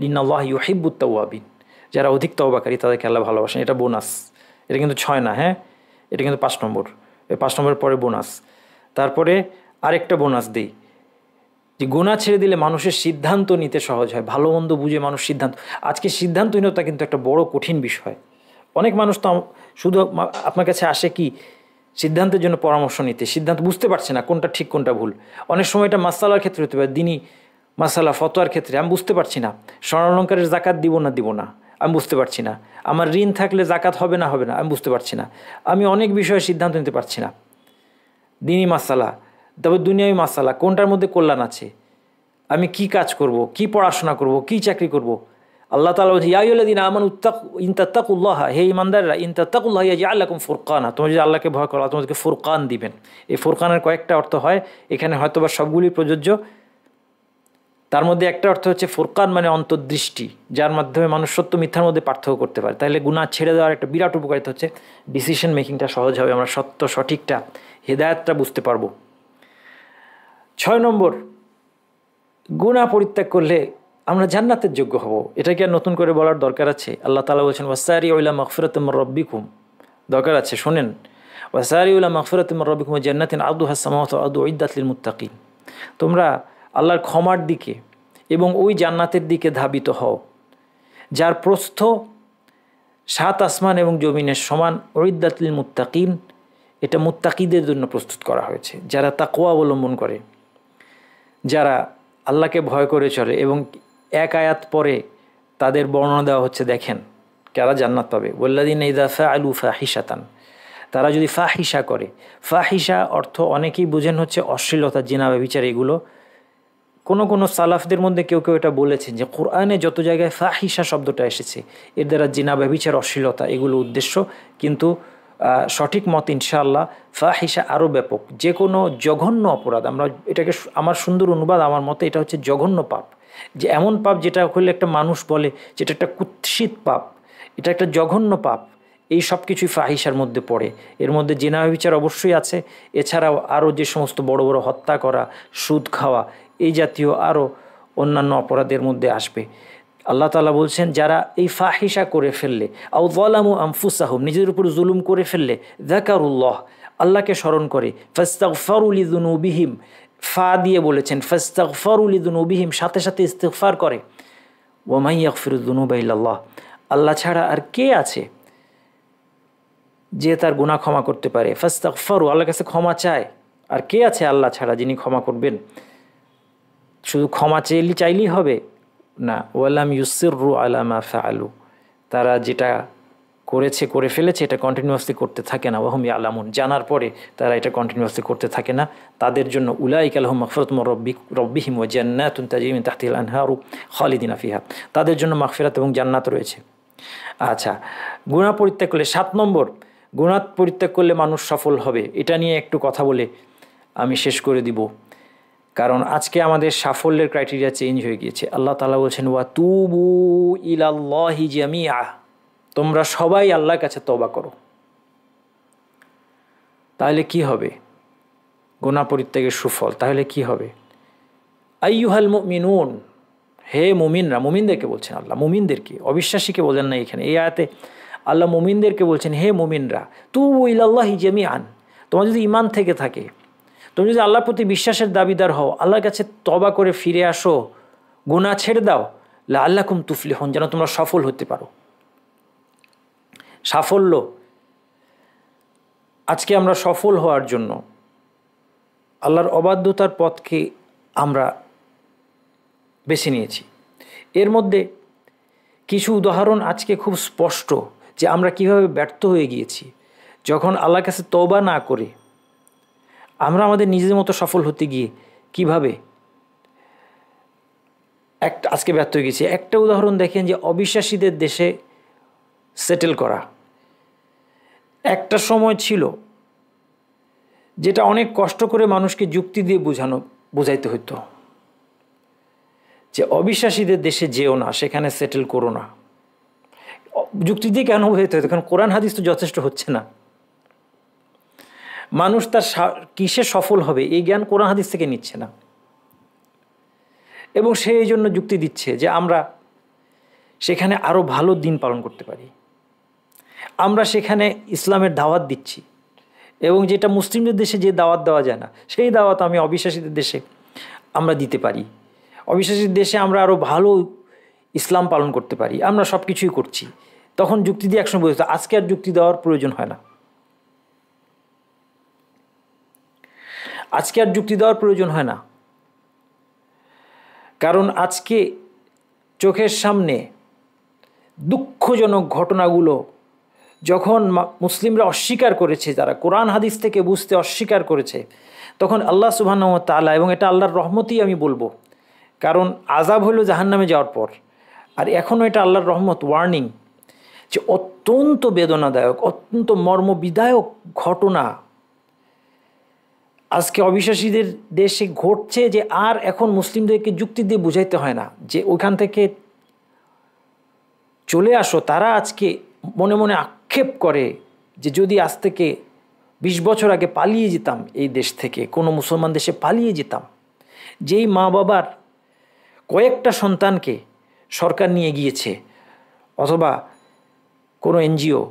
ইন্নাল্লাহ ইউহিব্বুত তাওয়াবিন, যারা অধিক তওবাকারী তাদেরকে আল্লাহ ভালোবাসেন। এটা বোনাস। এটা কিন্তু 6 না, হ্যাঁ, এটা কিন্তু 5 নম্বর। এই 5 নম্বরের পরে বোনাস। তারপরে আরেকটা বোনাস দিই যে গুনাহ ছেড়ে দিলে মানুষের সিদ্ধান্ত নিতে সহজ হয়, ভালো মন্দ বুঝে মানুষ সিদ্ধান্ত। আজকে সিদ্ধান্তহীনতা কিন্তু একটা বড় কঠিন বিষয়। অনেক মানুষ তো শুধু আপনার কাছে আসে কি সিদ্ধান্তের জন্য পরামর্শ নিতে, সিদ্ধান্ত বুঝতে পারছে না কোনটা ঠিক কোনটা ভুল। অনেক সময় এটা মাসালার ক্ষেত্রে হতে পারে, দিনই মাসালা ফতোয়ার ক্ষেত্রে আমি বুঝতে পারছি না স্বর্ণালঙ্কারের জাকাত দিব না আমি বুঝতে পারছি না, আমার ঋণ থাকলে জাকাত হবে না আমি বুঝতে পারছি না, আমি অনেক বিষয়ে সিদ্ধান্ত নিতে পারছি না। দিনই মাসালা, তবে দুনিয়াবী মাসালা, কোনটার মধ্যে কল্যাণ আছে, আমি কি কাজ করব, কি পড়াশোনা করব, কি চাকরি করব। আল্লাহ তাআলা বলছে ইয়া আইয়ুহাল্লাযীনা আমানু ইন তাত্তাকুল্লাহ, হে ঈমানদাররা, ইন তাত্তাকুল্লাহ ইয়াজআল লাকুম ফুরকানা, তোমরা যদি আল্লাহকে ভয় করো তোমাদেরকে ফুরকান দিবেন। এই ফুরকানের কয়েকটা অর্থ হয়, এখানে হয়তোবা সবগুলি প্রযোজ্য। তার মধ্যে একটা অর্থ হচ্ছে ফুরকান মানে অন্তর্দৃষ্টি, যার মাধ্যমে মানুষ সত্য মিথ্যার মধ্যে পার্থক্য করতে পারে। তাহলে গুনাহ ছেড়ে দেওয়ার একটা বিরাট উপকারিতা হচ্ছে ডিসিশন মেকিংটা সহজ হবে, আমরা সত্য সঠিকটা হেদায়েতটা বুঝতে পারবো। 6 নম্বর, গুনাহ পরিত্যাগ করলে আমরা জান্নাতের যোগ্য হব। এটা কি আর নতুন করে বলার দরকার আছে? আল্লাহ তাআলা বলছেন ওয়াসারিউ ইলা মাগফিরাতিম মির রাব্বিকুম, দরকার আছে, শোনেন, ওয়াসারিউ ইলা মাগফিরাতিম মির রাব্বিকুম ওয়া জান্নাতিন আরদুহা আস-সামাওয়াতু ওয়াল আরদু উইদ্দাত লিল মুত্তাকিন, তোমরা আল্লাহর ক্ষমার দিকে এবং ওই জান্নাতের দিকে ধাবিত হও যার প্রস্থ 7 আসমান এবং জমিনের সমান, উইদ্দাত লিল মুত্তাকিন, এটা মুত্তাকিদের জন্য প্রস্তুত করা হয়েছে, যারা তাকওয়া অবলম্বন করে, যারা আল্লাহকে ভয় করে চলে। এবং এক আয়াত পরে তাদের বর্ণনা দেওয়া হচ্ছে, দেখেন কারা জান্নাত পাবে। ওয়াল্লাযীনা ইযা ফাআলু ফাহিশাতান, তারা যদি ফাহিশা করে, ফাহিশা অর্থ অনেকেই বুঝেন হচ্ছে অশ্লীলতা, জিনা, ব্যভিচার। এগুলো কোনো সালাফদের মধ্যে কেউ এটা বলেছেন যে কোরআনে যত জায়গায় ফাহিশা শব্দটা এসেছে এর দ্বারা জিনা, ব্যভিচার, অশ্লীলতা এগুলো উদ্দেশ্য। কিন্তু সঠিক মত ইনশাআল্লাহ ফাহিশা আরও ব্যাপক, যে কোনো জঘন্য অপরাধ। আমরা এটাকে, আমার সুন্দর অনুবাদ আমার মতে এটা হচ্ছে জঘন্য পাপ, যে এমন পাপ যেটা হলে একটা মানুষ বলে যেটা একটা কুৎসিত পাপ, এটা একটা জঘন্য পাপ। এই সব কিছুই ফাহিশার মধ্যে পড়ে। এর মধ্যে জিনা, ব্যভিচার অবশ্যই আছে, এছাড়াও আরও যে সমস্ত বড় বড় হত্যা করা, সুদ খাওয়া, এই জাতীয় আরও অন্যান্য অপরাধের মধ্যে আসবে। আল্লাহ তাআলা বলছেন যারা এই ফাহিশা করে ফেললে, আও যালামু আনফুসাহুম, নিজের উপর জুলুম করে ফেললে, যাকারুল্লাহ, আল্লাহকে স্মরণ করে, ফাস্তাগফারু লিযুনুবিহিম, ফা দিয়ে বলেছেন ফাস্তাগফারু লিযুনুবিহিম, সাথে সাথে ইস্তিগফার করে, ওয়া মান ইয়াগফিরুয যুনুবা ইল্লাল্লাহ, আল্লাহ ছাড়া আর কে আছে যে তার গুনাহ ক্ষমা করতে পারে। ফাস্তাগফারু, আল্লাহর কাছে ক্ষমা চায়, আর কে আছে আল্লাহ ছাড়া যিনি ক্ষমা করবেন। শুধু ক্ষমা চাইলেই হবে না, ওয়ালাম ইউসিররু আলা মা ফাআলু, তারা যেটা করে ফেলেছে এটা কন্টিনিউয়াসলি করতে থাকে না। ওয়াহুম ইয়ালামুন, জানার পরে তারা এটা কন্টিনিউয়াসলি করতে থাকে না। তাদের জন্য উলাইকা লাহুম মাগফিরাতুম মির রাব্বিহিম ওয়া জান্নাতুন তাজরি মিন তাহতিহাল আনহারু খালিদিনা ফিহা, তাদের জন্য মাগফিরাত এবং জান্নাত রয়েছে। আচ্ছা, গুনাহ পরিত্যাগ করলে 7 নম্বর, গুনাহ পরিত্যাগ করলে মানুষ সফল হবে। এটা নিয়ে একটু কথা বলে আমি শেষ করে দিব, কারণ আজকে আমাদের সাফল্যের ক্রাইটেরিয়া চেঞ্জ হয়ে গিয়েছে। আল্লাহ তাআলা বলছেন ওয়া তুবু ইলাল্লাহি জামিআ, তোমরা সবাই আল্লাহর কাছে তওবা করো। তাহলে কি হবে? গুনাহ পরিত্যাগের সুফল। তাহলে কি হবে? আইয়ুহাল মুমিনুন, হে মুমিনরা, মুমিনদেরকে বলছেন আল্লাহ, মুমিনদেরকে, অবিশ্বাসীকে বলেন না এখানে। এই আয়াতে আল্লাহ মুমিনদেরকে বলছেন হে মুমিনরা, তুবু ইলাল্লাহি জামিআন, তোমার যদি ঈমান থেকে থাকে, তুমি যদি আল্লাহর প্রতি বিশ্বাসের দাবিদার হও, আল্লাহর কাছে তওবা করে ফিরে আসো, গুনাহ ছেড়ে দাও, লাআল্লাকুম তুফলিহুন, যেন তোমরা সফল হতে পারো। সাফল্য, আজকে আমরা সফল হওয়ার জন্য আল্লাহর অবাধ্যতার পথকে আমরা বেছে নিয়েছি। এর মধ্যে কিছু উদাহরণ আজকে খুব স্পষ্ট যে আমরা কিভাবে ব্যর্থ হয়ে গিয়েছি। যখন আল্লাহর কাছে তওবা না করে আমরা আমাদের নিজের মতো সফল হতে গিয়ে কিভাবে আজকে ব্যর্থ হয়ে গেছি। একটা উদাহরণ দেখেন যে অবিশ্বাসীদের দেশে সেটেল করা। একটা সময় ছিল যেটা অনেক কষ্ট করে মানুষকে যুক্তি দিয়ে বোঝাইতে হতো যে অবিশ্বাসীদের দেশে যেও না, সেখানে সেটেল করো না। যুক্তি দিয়ে কেন বোঝাইতে হতো? কারণ কোরআন হাদিস তো যথেষ্ট হচ্ছে না। মানুষ তার কিসে সফল হবে এই জ্ঞান কোরআন হাদিস থেকে নিচ্ছে না, এবং সে এই জন্য যুক্তি দিচ্ছে যে আমরা সেখানে আরও ভালো দিন পালন করতে পারি, আমরা সেখানে ইসলামের দাওয়াত দিচ্ছি, এবং যেটা মুসলিমদের দেশে যে দাওয়াত দেওয়া যায় না সেই দাওয়াত আমি অবিশ্বাসীদের দেশে আমরা দিতে পারি। অবিশ্বাসীর দেশে আমরা আরও ভালো ইসলাম পালন করতে পারি, আমরা সব কিছুই করছি। তখন যুক্তি দিয়ে একসময় বলতে, আজকে আর যুক্তি দেওয়ার প্রয়োজন হয় না। আজকে আর যুক্তি দেওয়ার প্রয়োজন হয় না, কারণ আজকে চোখের সামনে দুঃখজনক ঘটনাগুলো যখন মুসলিমরা অস্বীকার করেছে, যারা কোরআন হাদিস থেকে বুঝতে অস্বীকার করেছে, তখন আল্লাহ সুবহানাহু ওয়া তাআলা, এবং এটা আল্লাহর রহমতই আমি বলবো, কারণ আযাব হলো জাহান্নামে যাওয়ার পর, আর এখনও এটা আল্লাহর রহমত, ওয়ার্নিং, যে অত্যন্ত বেদনাদায়ক, অত্যন্ত মর্মবিদায়ক ঘটনা আজকে অবিশ্বাসীদের দেশে ঘটছে, যে আর এখন মুসলিমদেরকে যুক্তি দিয়ে বুঝাইতে হয় না যে ওইখান থেকে চলে আসো। তারা আজকে মনে মনে আক্ষেপ করে যে যদি আজ থেকে 20 বছর আগে পালিয়ে যেতাম এই দেশ থেকে, কোনো মুসলমান দেশে পালিয়ে যেতাম, যেই মা বাবার কয়েকটা সন্তানকে সরকার নিয়ে গিয়েছে অথবা কোনো এনজিও,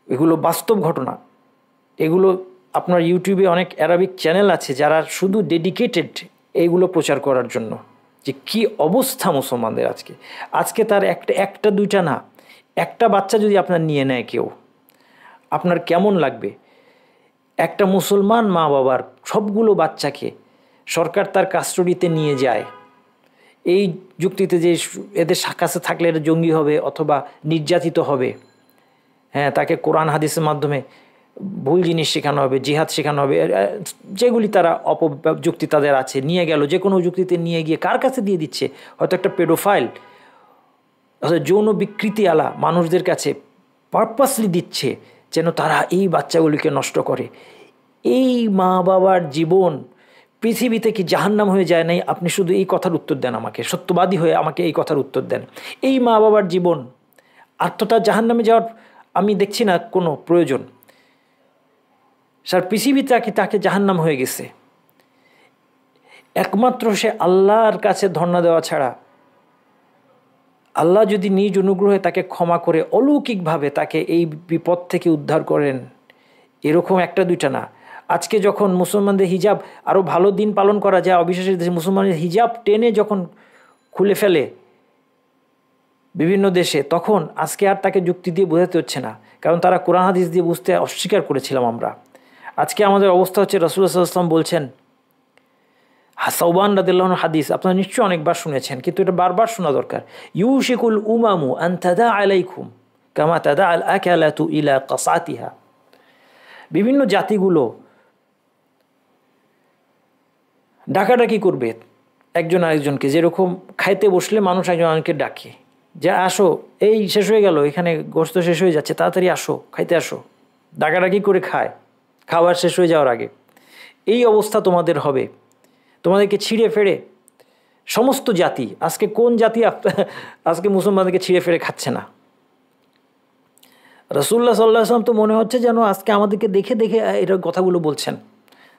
এগুলো বাস্তব ঘটনা। এগুলো আপনার ইউটিউবে অনেক অ্যারাবিক চ্যানেল আছে যারা শুধু ডেডিকেটেড এইগুলো প্রচার করার জন্য, যে কি অবস্থা মুসলমানদের আজকে। আজকে তার একটা দুইটা না, একটা বাচ্চা যদি আপনার নিয়ে নেয় কেউ, আপনার কেমন লাগবে? একটা মুসলমান মা বাবার সবগুলো বাচ্চাকে সরকার তার কাস্টডিতে নিয়ে যায় এই যুক্তিতে যে এদের কাছে থাকলে এটা জঙ্গি হবে অথবা নির্যাতিত হবে। হ্যাঁ, তাকে কোরআন হাদিসের মাধ্যমে ভুল জিনিস শেখানো হবে, জিহাদ শেখানো হবে, যেগুলি তারা যুক্তি তাদের আছে, নিয়ে গেল যে কোনো যুক্তিতে নিয়ে গিয়ে কার কাছে দিয়ে দিচ্ছে? হয়তো একটা পেডোফাইল, যৌন বিকৃতি আলা মানুষদের কাছে পারপাসলি দিচ্ছে যেন তারা এই বাচ্চাগুলিকে নষ্ট করে। এই মা বাবার জীবন পৃথিবীতে কি জাহান্নাম হয়ে যায় নাই? আপনি শুধু এই কথার উত্তর দেন আমাকে, সত্যবাদী হয়ে আমাকে এই কথার উত্তর দেন। এই মা বাবার জীবন আর তো তার জাহান্নামে যাওয়ার আমি দেখছি না কোনো প্রয়োজন। সার পৃথিবী তাকে জাহান্নাম হয়ে গেছে, একমাত্র সে আল্লাহর কাছে ধর্ণা দেওয়া ছাড়া। আল্লাহ যদি নিজ অনুগ্রহে তাকে ক্ষমা করে অলৌকিকভাবে তাকে এই বিপদ থেকে উদ্ধার করেন, এরকম একটা দুইটা না। আজকে যখন মুসলমানদের হিজাব আরও ভালো দিন পালন করা যায়, অবিশ্বাসের দেশে মুসলমানদের হিজাব টেনে যখন খুলে ফেলে বিভিন্ন দেশে, তখন আজকে আর তাকে যুক্তি দিয়ে বোঝাতে হচ্ছে না, কারণ তারা কোরআন হাদিস দিয়ে বুঝতে অস্বীকার করেছিলাম আমরা। আজকে আমাদের অবস্থা হচ্ছে, রাসূলুল্লাহ সাল্লাল্লাহু আলাইহি ওয়াসাল্লাম বলছেন, সাওবান রাদিয়াল্লাহু আনহু হাদিস আপনারা নিশ্চয়ই অনেকবার শুনেছেন, কিন্তু এটা বারবার শোনা দরকার। ইউশিকুল উমামু আন তাদা আলাইকুম কামা তাদা আল আকালাতু ইলা কাসাতিহা। বিভিন্ন জাতিগুলো ডাকাডাকি করবে একজন আরেকজনকে, যেরকম খাইতে বসলে মানুষ একজন আরেকজনকে ডাকে যে আসো, এই শেষ হয়ে গেল, এখানে গোশত শেষ হয়ে যাচ্ছে, তাড়াতাড়ি আসো, খাইতে আসো। ডাকাডাকি করে খায় খাবার শেষ হয়ে যাওয়ার আগে। এই অবস্থা তোমাদের হবে, তোমাদেরকে ছিঁড়ে ফেড়ে সমস্ত জাতি। আজকে কোন জাতি আজকে মুসলমানদেরকে ছিঁড়ে ফেড়ে খাচ্ছে না? রাসূলুল্লাহ সাল্লাল্লাহু আলাইহি ওয়াসাল্লাম তো মনে হচ্ছে যেন আজকে আমাদেরকে দেখে দেখে এটা কথাগুলো বলছেন।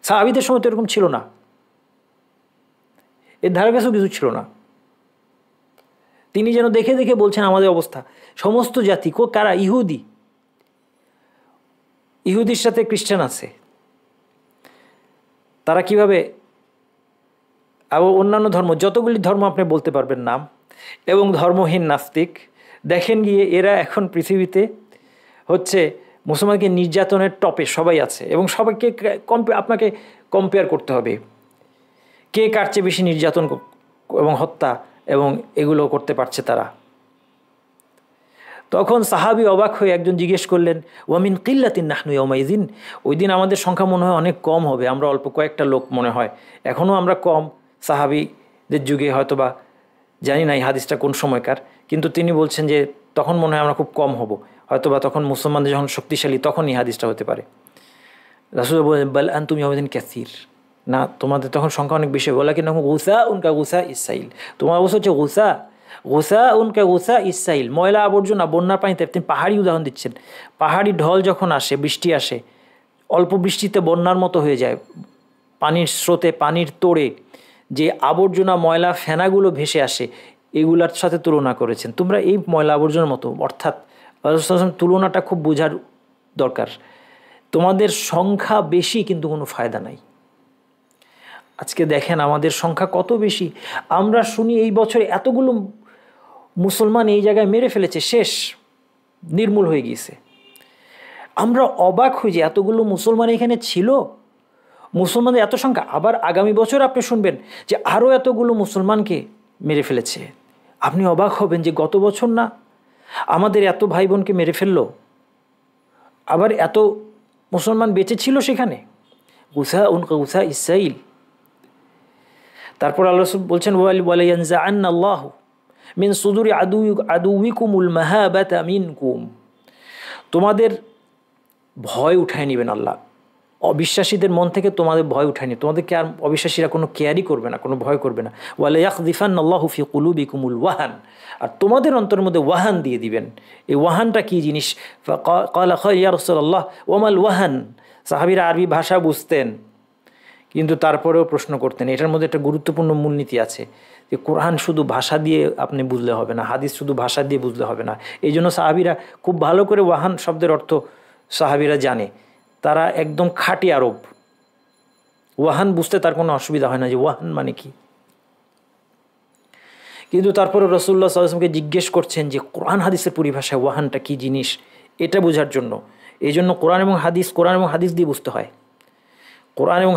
সাহাবীদের সময় তো এরকম ছিল না, এর ধারে কাছেও কিছু ছিল না। তিনি যেন দেখে দেখে বলছেন আমাদের অবস্থা। সমস্ত জাতি কারা? ইহুদির সাথে খ্রিস্টান আছে, তারা কিভাবে, আবার অন্যান্য ধর্ম, যতগুলি ধর্ম আপনি বলতে পারবেন নাম, এবং ধর্মহীন নাস্তিক, দেখেন গিয়ে এরা এখন পৃথিবীতে হচ্ছে মুসলমানকে নির্যাতনের টপে সবাই আছে, এবং সবাইকে আপনাকে কম্পেয়ার করতে হবে কে কার চেয়ে বেশি নির্যাতন এবং হত্যা এবং এগুলো করতে পারছে তারা। তখন সাহাবী অবাক হয়ে একজন জিজ্ঞেস করলেন, ওয়ামিন কিল্লাতিন নাহনু ইয়াউমাইযিন, ওই দিন আমাদের সংখ্যা মনে হয় অনেক কম হবে, আমরা অল্প কয়েকটা লোক মনে হয়, এখনও আমরা কম সাহাবীদের যুগে, হয়তোবা জানি না এই হাদিসটা কোন সময়কার, কিন্তু তিনি বলছেন যে তখন মনে হয় আমরা খুব কম হব, হয়তোবা তখন মুসলমানদের যখন শক্তিশালী তখন এই হাদিসটা হতে পারে। রাসূল বলেন বাল আনতুম ইয়াউমাইদিন কাসীর, না তোমাদের তখন সংখ্যা অনেক বেশি। ওয়ালাকিন গুসা উনকা গুসা ইসাইল, তোমার অবস্থা হচ্ছে গুসা, গুসা উনকা গুসা ইসাইল, ময়লা আবর্জনা বন্যার পানিতে। তিনি পাহাড়ি উদাহরণ দিচ্ছেন। পাহাড়ি ঢল যখন আসে, বৃষ্টি আসে, অল্প বৃষ্টিতে বন্যার মতো হয়ে যায়, পানির স্রোতে, পানির তোড়ে যে আবর্জনা ময়লা ফেনাগুলো ভেসে আসে, এগুলার সাথে তুলনা করেছেন, তোমরা এই ময়লা আবর্জনার মতো। অর্থাৎ তুলনাটা খুব বোঝার দরকার। তোমাদের সংখ্যা বেশি কিন্তু কোনো ফায়দা নাই। আজকে দেখেন আমাদের সংখ্যা কত বেশি। আমরা শুনি এই বছরে এতগুলো মুসলমান এই জায়গায় মেরে ফেলেছে, শেষ, নির্মূল হয়ে গিয়েছে। আমরা অবাক হই যে এতগুলো মুসলমান এখানে ছিল, মুসলমানদের এত সংখ্যা। আবার আগামী বছর আপনি শুনবেন যে আরও এতগুলো মুসলমানকে মেরে ফেলেছে। আপনি অবাক হবেন যে গত বছর না আমাদের এত ভাই বোনকে মেরে ফেললো, আবার এত মুসলমান বেঁচে ছিল সেখানে। গুসা উনকা গুসা ইসাইল। তারপর আল্লাহ বলছেন ওয়ালায়ানজাআন্নাল্লাহু মিন সুদুরি আদুউইকুমুল মাহাবাতা মিনকুম, তোমাদের ভয় উঠায় নেবেন আল্লাহ। অবিশ্বাসীদের মন থেকে তোমাদের ভয় উঠায়নি, তোমাদেরকে আর অবিশ্বাসীরা কোনো কেয়ারই করবে না, কোনো ভয় করবে না। ওয়ালা ইয়াকযিফান্নাল্লাহু ফি কুলুবিকুমুল ওয়াহান, আর তোমাদের অন্তরের মধ্যে ওয়াহান দিয়ে দিবেন। এই ওয়াহানটা কী জিনিস? ক্বালা ইয়া রাসূলুল্লাহ ওয়ামাল ওয়াহান। সাহাবীরা আরবি ভাষা বুঝতেন কিন্তু তারপরেও প্রশ্ন করতেন। এটার মধ্যে একটা গুরুত্বপূর্ণ মূলনীতি আছে যে কোরআন শুধু ভাষা দিয়ে আপনি বুঝলে হবে না, হাদিস শুধু ভাষা দিয়ে বুঝলে হবে না। এই জন্য সাহাবীরা খুব ভালো করে ওয়াহান শব্দের অর্থ সাহাবীরা জানে, তারা একদম খাঁটি আরব। ওয়াহান বুঝতে তার কোনো অসুবিধা হয় না যে ওয়াহান মানে কি। কিন্তু তারপরে রাসূলুল্লাহ সাল্লাল্লাহু আলাইহি ওয়াসাল্লামকে জিজ্ঞেস করছেন যে কোরআন হাদিসের পরিভাষায় ওয়াহানটা কি জিনিস, এটা বোঝার জন্য। এই জন্য কোরআন এবং হাদিস দিয়ে বুঝতে হয়। কোরআন এবং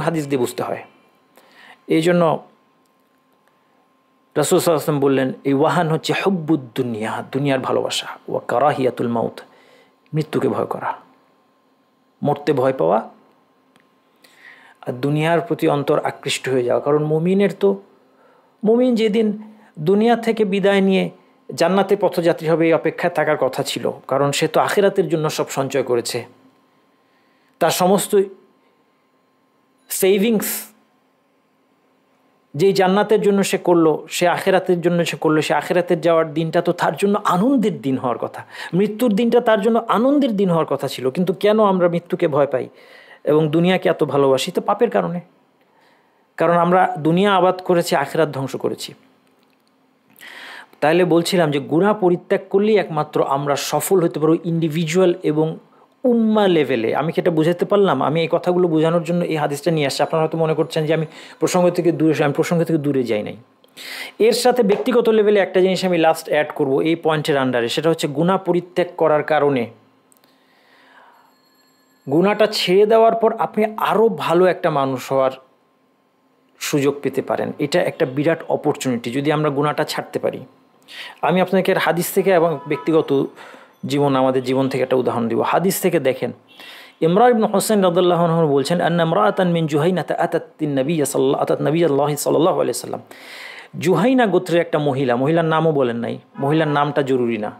হাদিস দিয়ে বুঝতে হয়। এই জন্য রাসূল সাল্লাল্লাহু আলাইহি ওয়াসাল্লাম বললেন এই ওয়াহান হচ্ছে হুব্বুদ দুনিয়া, দুনিয়ার ভালোবাসা, ওয়া কারাহিয়াতুল মাউত, মৃত্যুকে ভয় করা, মরতে ভয় পাওয়া, আর দুনিয়ার প্রতি অন্তর আকৃষ্ট হয়ে যাওয়া। কারণ মুমিন যেদিন দুনিয়া থেকে বিদায় নিয়ে জান্নাতের পথযাত্রী হবে এই অপেক্ষায় থাকার কথা ছিল, কারণ সে তো আখিরাতের জন্য সব সঞ্চয় করেছে। তার সমস্ত সেভিংস যেই জান্নাতের জন্য সে করলো, সে আখিরাতের জন্য সে করলো, সে আখিরাতের যাওয়ার দিনটা তো তার জন্য আনন্দের দিন হওয়ার কথা, মৃত্যুর দিনটা তার জন্য আনন্দের দিন হওয়ার কথা ছিল। কিন্তু কেন আমরা মৃত্যুকে ভয় পাই এবং দুনিয়াকে এত ভালোবাসি? তো পাপের কারণে। কারণ আমরা দুনিয়া আবাদ করেছি, আখিরাত ধ্বংস করেছি। তাইলে বলছিলাম যে গুনাহ পরিত্যাগ করলেই একমাত্র আমরা সফল হতে পারবো ইন্ডিভিজুয়াল এবং উম্মা লেভেলে। আমি কি এটা বুঝাতে পারলাম? আমি এই কথাগুলো বোঝানোর জন্য এই হাদিসটা নিয়ে আসছি। আপনারা হয়তো মনে করছেন যে আমি প্রসঙ্গ থেকে দূরে যাই নাই। এর সাথে ব্যক্তিগত লেভেলে একটা জিনিস আমি লাস্ট অ্যাড করব এই পয়েন্টের আন্ডারে, সেটা হচ্ছে গুনাহ পরিত্যাগ করার কারণে, গুনাহটা ছেড়ে দেওয়ার পর আপনি আরও ভালো একটা মানুষ হওয়ার সুযোগ পেতে পারেন। এটা একটা বিরাট অপরচুনিটি যদি আমরা গুনাহটা ছাড়তে পারি। আমি আপনাকে হাদিস থেকে এবং ব্যক্তিগত আমাদের জীবন থেকে একটা উদাহরণ দিব। হাদিস থেকে দেখেন, ইমরান ইবনে হুসাইন রাদিয়াল্লাহু আনহু বলছেন আন্না ইমরাআতান মিন জুহাইনা আতাত নবী সাল্লাল্লাহু আলাইহি ওয়াসাল্লাম। জুহাইনা গোত্রের একটা মহিলার নামও বলেন নাই, মহিলার নামটা জরুরি না।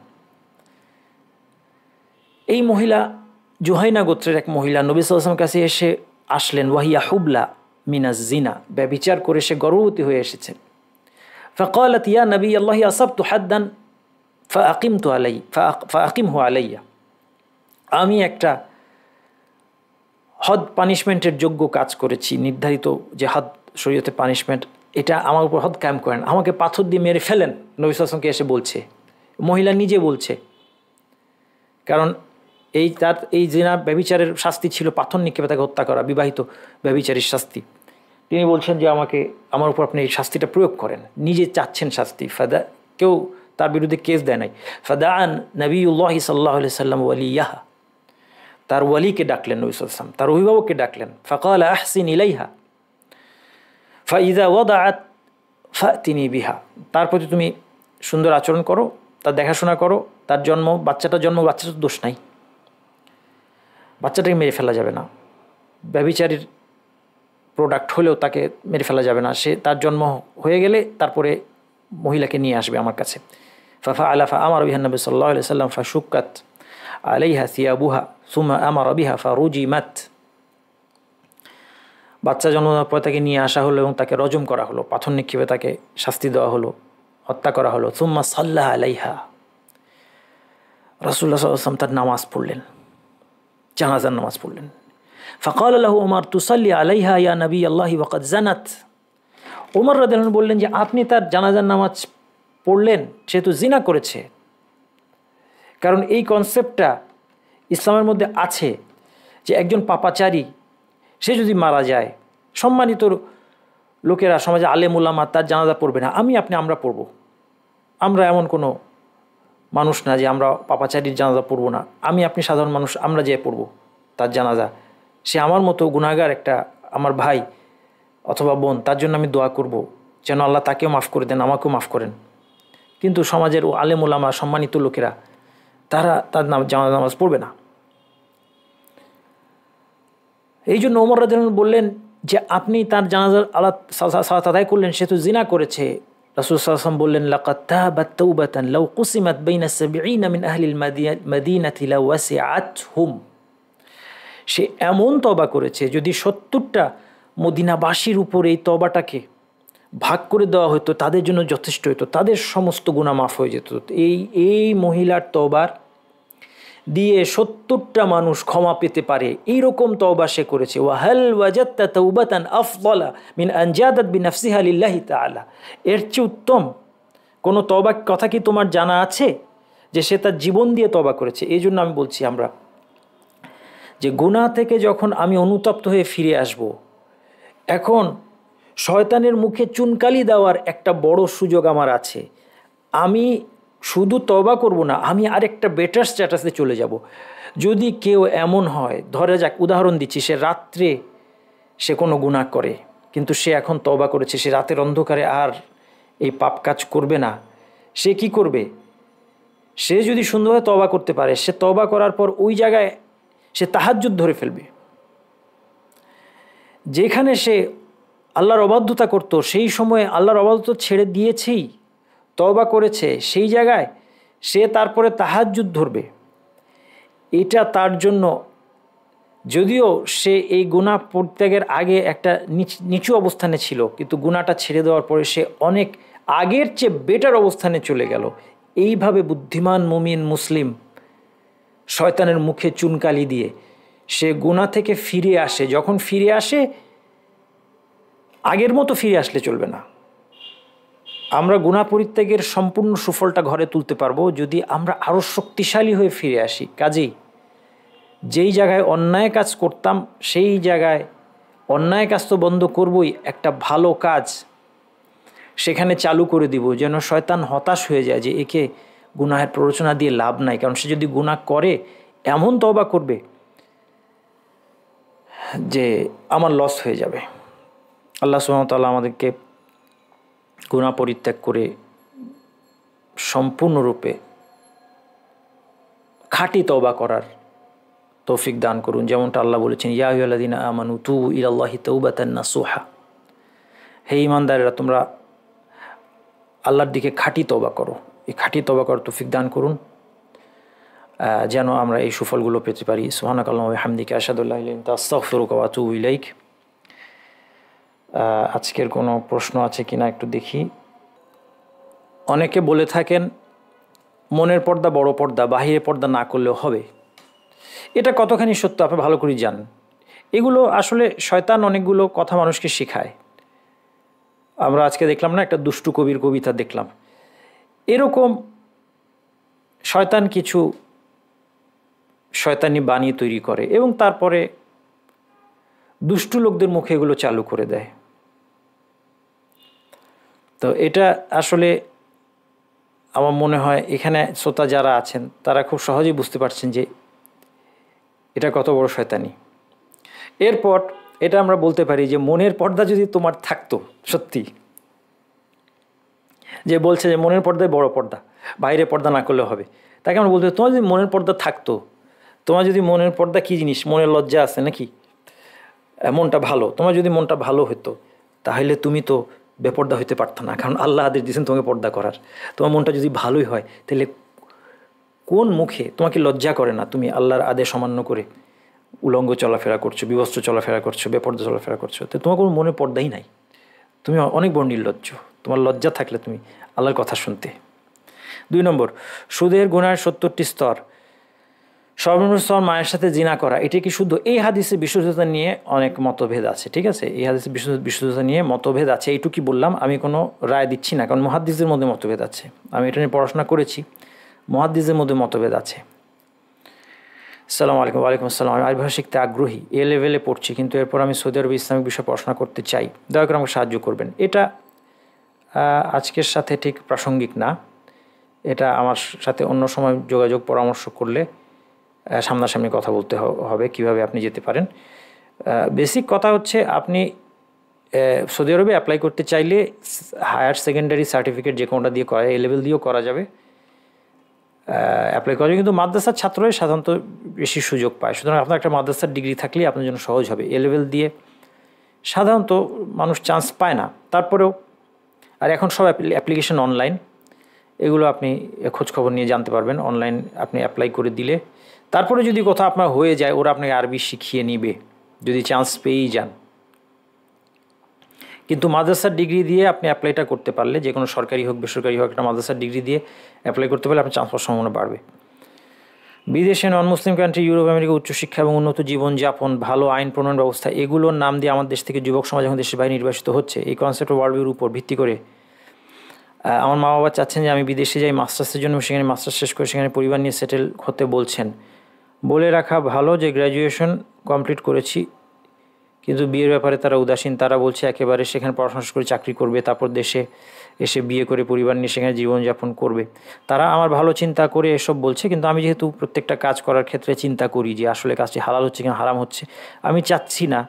এই মহিলা জুহাইনা গোত্রের এক মহিলা নবী সাল্লাল্লাহু আলাইহি ওয়াসাল্লামের কাছে আসলেন ওয়াহিয়া হুবলা মিনাজ জিনা, ব্যভিচার করে সে গর্ভবতী হয়ে এসেছেন। فقالت يا نبي الله أصبت حدا فأقمه علي, আমি একটা হদ পানিশমেন্টের যোগ্য কাজ করেছি, নির্ধারিত যে হদ শরীয়তে পানিশমেন্ট, এটা আমার উপর হদ কায়েম করেন, আমাকে পাথর দিয়ে মেরে ফেলেন। নবী সাল্লাল্লাহু আলাইহি ওয়াসাল্লামকে এসে বলছে, মহিলা নিজে বলছে, কারণ এই জিনা ব্যভিচারের শাস্তি ছিল পাথর নিক্ষেপে তাকে হত্যা করা, বিবাহিত ব্যভিচারীর শাস্তি। তিনি বলছেন যে আমার উপর আপনি এই শাস্তিটা প্রয়োগ করেন, নিজে চাচ্ছেন শাস্তি। কেউ তার বিরুদ্ধে কেস দেয় নাই। ফাদাআন নবিয়ুল্লাহি সাল্লাল্লাহু আলাইহি ওয়াসাল্লাম ওয়ালিয়াহা, তার ওয়ালিকে ডাকলেন নবী সাল্লাল্লাহু আলাইহি ওয়াসাল্লাম, তার অভিভাবককে ডাকলেন। ফাকালা আহসিন ইলাইহা ফাইযা ওয়াদাআত ফাতিনি বিহা, তার প্রতি তুমি সুন্দর আচরণ করো, তার দেখাশোনা করো, তার বাচ্চাটার দোষ নাই, বাচ্চাটাকে মেরে ফেলা যাবে না, ব্যভিচারীর প্রোডাক্ট হলেও তাকে মেরে ফেলা যাবে না, তার জন্ম হয়ে গেলে তারপরে মহিলাকে নিয়ে আসবে আমার কাছে। ফাফা আলাফা আমার বিহান নবী সাল্লাল্লাহু আলাইহি ওয়াসাল্লাম ফাশুক্কাত আলাইহা সিয়াবুহা সুম্মা আমারা বিহা ফারুজিমাত। বাচ্চা জন্ম দেওয়ার পর তাকে নিয়ে আসা হলো এবং তাকে রজম করা হলো, পাথর নিক্ষেপে তাকে শাস্তি দেওয়া হলো, হত্যা করা হলো। সুম্মা সাল্লাহ আলাইহা, রাসূলুল্লাহ সাল্লাল্লাহু আলাইহি ওয়াসাল্লাম তার নামাজ পড়লেন, জানাজার নামাজ পড়লেন। ফাকাল লাহু উমর তুসাল্লি আলাইহা ইয়া নবী আল্লাহি ওয়াকাদ জানাত। ওমর রাদিয়াল্লাহু আনহু বললেন যে আপনি তার জানাজার নামাজ পড়লেন, সে তো জিনা করেছে। কারণ এই কনসেপ্টটা ইসলামের মধ্যে আছে যে একজন পাপাচারী সে যদি মারা যায়, সম্মানিত লোকেরা সমাজে আলেম উলামা তার জানাজা পড়বে না, আমরা পড়ব। আমরা এমন কোনো মানুষ না যে আমরা পাপাচারীর জানাজা পড়ব না, আপনি সাধারণ মানুষ, আমরা যেয়ে পড়ব তার জানাজা। সে আমার মতো গুনাহগার একটা আমার ভাই অথবা বোন, তার জন্য আমি দোয়া করব যেন আল্লাহ তাকেও মাফ করে দেন, আমাকেও মাফ করেন। কিন্তু সমাজের আলেম উলামা সম্মানিত লোকেরা তারা তার জানাজা নামাজ পড়বে না। এই জন্য ওমর রাদিয়াল্লাহু আনহু বললেন যে আপনি তার জানাজার সালাত আদায় করলেন, সে তো জিনা করেছে। রাসূল সাল্লাল্লাহু আলাইহি ওয়াসাল্লাম বললেন লাকাদ তাবাত তাওবাতান লাউ কুসিমাত বাইনা ৭০ মিন আহলিল মাদিনাতি লাওয়াসিআতহুম। সে এমন তওবা করেছে, যদি ৭০টা মদিনাবাসীর উপর এই তওবাটাকে ভাগ করে দেওয়া হতো তাদের জন্য যথেষ্ট হতো, তাদের সমস্ত গুনাহ মাফ হয়ে যেত। এই মহিলার তওবার দিয়ে ৭০টা মানুষ ক্ষমা পেতে পারে, এইরকম তওবা সে করেছে। ওয়াহাল ওয়াজাদতা তাওবাতান আফদালা মিন আন জাদাত বিনাফসিহা লিল্লাহি তাআলা। এর চেয়ে উত্তম কোনো তওবা কথা কি তোমার জানা আছে যে সে তার জীবন দিয়ে তওবা করেছে? এই জন্য আমি বলছি আমরা যে গুনাহ থেকে যখন আমি অনুতপ্ত হয়ে ফিরে আসব, এখন শয়তানের মুখে চুনকালি দেওয়ার একটা বড় সুযোগ আমার আছে। আমি শুধু তওবা করব না, আমি আরেকটা বেটার স্ট্যাটাসে চলে যাব। যদি কেউ এমন হয়, ধরে যাক উদাহরণ দিচ্ছি, সে রাত্রে সে কোনো গুনাহ করে কিন্তু সে এখন তওবা করেছে, সে রাতের অন্ধকারে আর এই পাপ কাজ করবে না। সে কি করবে? সে যদি সুন্দরভাবে তওবা করতে পারে, সে তওবা করার পর ওই জায়গায় সে তাহাজ্জুদ ধরে ফেলবে। যেখানে সে আল্লাহর অবাধ্যতা করত, সেই সময়ে আল্লাহর অবাধ্যতা ছেড়ে দিয়েছেই, তওবা করেছে, সেই জায়গায় সে তারপরে তাহাজ্জুদ ধরবে। এটা তার জন্য, যদিও সে এই গুনাহ পরিত্যাগের আগে একটা নিচু অবস্থানে ছিল, কিন্তু গুনাহটা ছেড়ে দেওয়ার পরে সে অনেক আগের চেয়ে বেটার অবস্থানে চলে গেল। এইভাবে বুদ্ধিমান মুমিন মুসলিম শয়তানের মুখে চুনকালি দিয়ে সে গুনাহ থেকে ফিরে আসে। যখন ফিরে আসে, আগের মতো ফিরে আসলে চলবে না। আমরা গুনাহ পরিত্যাগের সম্পূর্ণ সুফলটা ঘরে তুলতে পারবো যদি আমরা আরও শক্তিশালী হয়ে ফিরে আসি। কাজেই যেই জায়গায় অন্যায় কাজ করতাম সেই জায়গায় অন্যায় কাজ তো বন্ধ করবই, একটা ভালো কাজ সেখানে চালু করে দিব, যেন শয়তান হতাশ হয়ে যায় যে একে গুনাহের প্ররোচনা দিয়ে লাভ নাই। কারণ সে যদি গুনাহ করে এমন তওবা করবে যে আমার লস হয়ে যাবে। আল্লাহ সুবহানাহু ওয়া তাআলা আমাদেরকে গুনাহ পরিত্যাগ করে সম্পূর্ণরূপে খাঁটি তওবা করার তৌফিক দান করুন। যেমনটা আল্লাহ বলেছেন, ইয়া আইয়ুহাল্লাযীনা আমানু তুবু ইলাল্লাহি তাওবাতান নাসুহা। হে ঈমানদারেরা, তোমরা আল্লাহর দিকে খাঁটি তওবা করো। এই খাঁটি তওবা করার তৌফিক দান করুন যেন আমরা এই সুফলগুলো পেতে পারি। সুবহানাকাল্লাহুম্মা ওয়া বিহামদিকা আশহাদু আল্লা ইলাহা ইল্লা আনতা আস্তাগফিরুকা ওয়া আতুবু ইলাইক। আজকের কোনো প্রশ্ন আছে কিনা একটু দেখি। অনেকে বলে থাকেন মনের পর্দা বড় পর্দা, বাহিরের পর্দা না করলেও হবে। এটা কতখানি সত্য আপনি ভালো করে জানেন। এগুলো আসলে শয়তান অনেকগুলো কথা মানুষকে শেখায়। আমরা আজকে দেখলাম না, একটা দুষ্টু কবির কবিতা দেখলাম। এরকম শয়তান কিছু শয়তানি বাণী তৈরি করে এবং তারপরে দুষ্টু লোকদের মুখে এগুলো চালু করে দেয়। তো এটা আসলে আমার মনে হয় এখানে শ্রোতা যারা আছেন তারা খুব সহজেই বুঝতে পারছেন যে এটা কত বড় শয়তানি। এরপর এটা আমরা বলতে পারি যে মনের পর্দা যদি তোমার থাকতো, সত্যি যে বলছে যে মনের পর্দায় বড় পর্দা, বাইরে পর্দা না করলে হবে, তাকে আমরা বলতে তোমার যদি মনের পর্দা থাকতো, তোমার যদি মনের পর্দা কী জিনিস, মনের লজ্জা আছে নাকি, মনটা ভালো, তোমার যদি মনটা ভালো হতো তাহলে তুমি তো বেপর্দা হইতে পারতো না। কারণ আল্লাহ আদেশ দিয়েছেন তোমাকে পর্দা করার। তোমার মনটা যদি ভালোই হয় তাহলে কোন মুখে? তোমাকে লজ্জা করে না তুমি আল্লাহর আদেশ অমান্য করে উলঙ্গ চলাফেরা করছো, বিবস্ত্র চলাফেরা করছো, বেপর্দা চলাফেরা করছো? তো তোমার কোনো মনে পর্দাই নাই, তুমি অনেক বড় নির্লজ্জ। তোমার লজ্জা থাকলে তুমি আল্লাহর কথা শুনতে। 2 নম্বর, সুদের গুনার 70টি স্তর। সর্বনিম্ন স্তর মায়ের সাথে জিনা করা। এটা কি শুদ্ধ? এই হাদিসের বিশুদ্ধতা নিয়ে অনেক মতভেদ আছে, ঠিক আছে? এই হাদিসের বিশুদ্ধতা নিয়ে মতভেদ আছে, এইটুকুই বললাম। আমি কোনো রায় দিচ্ছি না, কারণ মুহাদ্দিসের মধ্যে মতভেদ আছে। আমি এটা নিয়ে পড়াশোনা করেছি, মুহাদ্দিসের মধ্যে মতভেদ আছে। আসসালামু আলাইকুম। ওয়ালাইকুম আসসালাম। আমি আরবি ভাষা শিখতে আগ্রহী, এ লেভেলে পড়ছি, কিন্তু এরপর আমি সৌদি আরবে ইসলামিক বিষয়ে পড়াশোনা করতে চাই, দয়া করে আমাকে সাহায্য করবেন। এটা আজকের সাথে ঠিক প্রাসঙ্গিক না, এটা আমার সাথে অন্য সময় যোগাযোগ পরামর্শ করলে সামনাসামনি কথা বলতে হবে কিভাবে আপনি যেতে পারেন। বেসিক কথা হচ্ছে, আপনি সৌদি আরবে অ্যাপ্লাই করতে চাইলে হায়ার সেকেন্ডারি সার্টিফিকেট যে কোনোটা দিয়ে করা, এ লেভেল দিয়েও করা যাবে, অ্যাপ্লাই করা যায়। কিন্তু মাদ্রাসার ছাত্ররাই সাধারণত বেশি সুযোগ পায়, সুতরাং আপনার একটা মাদ্রাসার ডিগ্রি থাকলেই আপনার জন্য সহজ হবে। এ লেভেল দিয়ে সাধারণত মানুষ চান্স পায় না। তারপরেও, আর এখন সব অ্যাপ্লিকেশন অনলাইন, এগুলো আপনি খোঁজখবর নিয়ে জানতে পারবেন। অনলাইন আপনি অ্যাপ্লাই করে দিলে, তারপরে যদি কোথাও আপনার হয়ে যায়, ওরা আপনাকে আরবি শিখিয়ে নিবে যদি চান্স পেয়েই যান। কিন্তু মাদ্রাসার ডিগ্রি দিয়ে আপনি অ্যাপ্লাইটা করতে পারলে, যে কোনো সরকারি হোক বেসরকারি হোক, একটা মাদ্রাসার ডিগ্রি দিয়ে অ্যাপ্লাই করতে পারলে আপনার চান্স পাওয়ার সম্ভাবনা বাড়বে। বিদেশে নন মুসলিম কান্ট্রি, ইউরোপ, আমেরিকা উচ্চশিক্ষা এবং উন্নত জীবনযাপন, ভালো আইন প্রণয়ন ব্যবস্থা, এগুলোর নাম দিয়ে আমাদের দেশ থেকে যুবক সমাজ এখন দেশের বাইরে নির্বাসিত হচ্ছে। এই কনসেপ্ট ওয়ার্ল্ড ভিউর উপর ভিত্তি করে আমার মা বাবা চাচ্ছেন যে আমি বিদেশে যাই মাস্টার্সের জন্য, সেখানে মাস্টার্স শেষ করে সেখানে পরিবার নিয়ে সেটেল হতে বলছেন। বলে রাখা ভালো যে গ্র্যাজুয়েশন কমপ্লিট করেছি, কিন্তু বিয়ের ব্যাপারে তারা উদাসীন। তারা বলছে একেবারে সেখানে পড়াশোনা করে চাকরি করবে, তারপর দেশে এসে বিয়ে করে পরিবার নিয়ে সেখানে জীবনযাপন করবে। তারা আমার ভালো চিন্তা করে এসব বলছে, কিন্তু আমি যেহেতু প্রত্যেকটা কাজ করার ক্ষেত্রে চিন্তা করি যে আসলে কাজটি হালাল হচ্ছে কিনা হারাম হচ্ছে, আমি চাচ্ছি না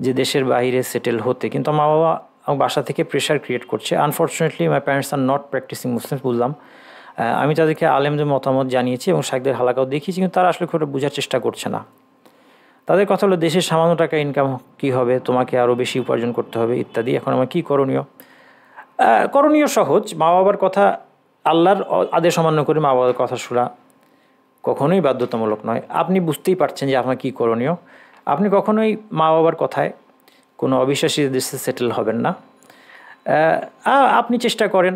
যে দেশের বাইরে সেটেল হতে। কিন্তু মা বাবা আমার বাসা থেকে প্রেশার ক্রিয়েট করছে। Unfortunately my parents are not practicing Muslims. বুঝলাম, আমি তাদেরকে আলেমদের মতামত জানিয়েছি এবং শাইখদের হালাকাও দেখিয়েছি, কিন্তু তারা আসলে খুব বোঝার চেষ্টা করছে না। তাদের কথা হলো দেশের সামান্য টাকা ইনকাম কী হবে, তোমাকে আরও বেশি উপার্জন করতে হবে ইত্যাদি। এখন আমার কী করণীয়? করণীয় সহজ। মা বাবার কথা, আল্লাহর আদেশ অমান্য করে মা বাবার কথা শোনা কখনোই বাধ্যতামূলক নয়। আপনি বুঝতেই পারছেন যে আপনার কী করণীয়। আপনি কখনোই মা বাবার কথায় কোনো অবিশ্বাসী দেশে সেটেল হবেন না। আপনি চেষ্টা করেন।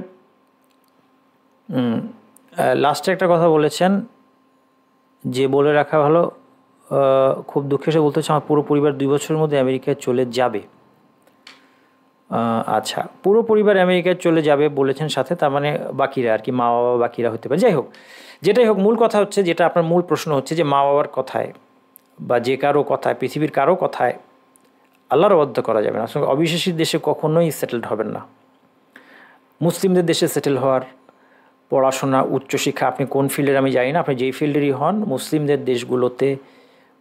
লাস্টে একটা কথা বলেছেন যে বলে রাখা ভালো, খুব দুঃখে সে বলতে হচ্ছে আমার পুরো পরিবার 2 বছরের মধ্যে আমেরিকায় চলে যাবে। আচ্ছা, পুরো পরিবার আমেরিকায় চলে যাবে বলেছেন, সাথে তার মানে বাকিরা আর কি, মা বাবা বাকিরা হতে পারে। যাই হোক, যেটাই হোক, মূল কথা হচ্ছে, যেটা আপনার মূল প্রশ্ন হচ্ছে যে মা বাবার কথায় বা যে কারো কথায়, পৃথিবীর কারো কথায় আল্লাহর অবাধ্য করা যাবে না। আসলে অবিশ্বাসী দেশে কখনোই সেটেলড হবেন না। মুসলিমদের দেশে সেটেল হওয়ার, পড়াশোনা, উচ্চশিক্ষা, আপনি কোন ফিল্ডের আমি জানি না, আপনি যেই ফিল্ডেরই হন, মুসলিমদের দেশগুলোতে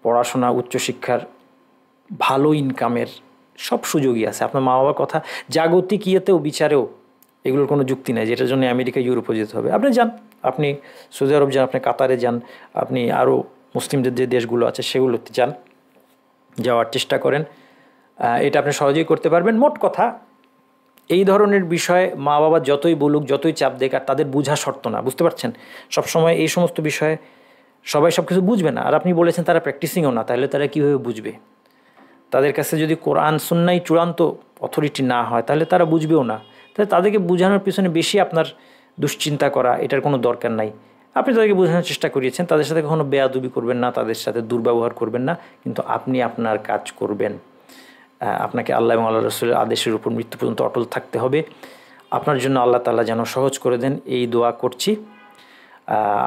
পড়াশোনা, উচ্চশিক্ষার, ভালো ইনকামের সব সুযোগই আছে। আপনার মা বাবার কথা জাগতিক ইয়েতেও বিচারেও এগুলোর কোনো যুক্তি নেই যেটার জন্য আমেরিকা ইউরোপে যেতে হবে। আপনি যান, আপনি সৌদি আরব যান, আপনি কাতারে যান, আপনি আরও মুসলিমদের যে দেশগুলো আছে সেগুলোতে যান, যাওয়ার চেষ্টা করেন। এটা আপনি সহজেই করতে পারবেন। মোট কথা, এই ধরনের বিষয়ে মা বাবা যতই বলুক, যতই চাপ দেখ, আর তাদের বোঝা শর্ত না, বুঝতে পারছেন? সবসময় এই সমস্ত বিষয়ে সবাই সব কিছু বুঝবে না। আর আপনি বলেছেন তারা প্র্যাকটিসিংও না, তাহলে তারা কীভাবে বুঝবে? তাদের কাছে যদি কোরআন সুন্নাহই চূড়ান্ত অথরিটি না হয়, তাহলে তারা বুঝবেও না। তাহলে তাদেরকে বোঝানোর পিছনে বেশি আপনার দুশ্চিন্তা করা, এটার কোনো দরকার নাই। আপনি তাদেরকে বোঝানোর চেষ্টা করিয়েছেন, তাদের সাথে কখনো বেয়াদবি করবেন না, তাদের সাথে দুর্ব্যবহার করবেন না, কিন্তু আপনি আপনার কাজ করবেন। আপনাকে আল্লাহ এবং আল্লাহ রাসূলের আদেশের উপর মৃত্যু পর্যন্ত অটল থাকতে হবে। আপনার জন্য আল্লাহ তাআলা যেন সহজ করে দেন, এই দোয়া করছি।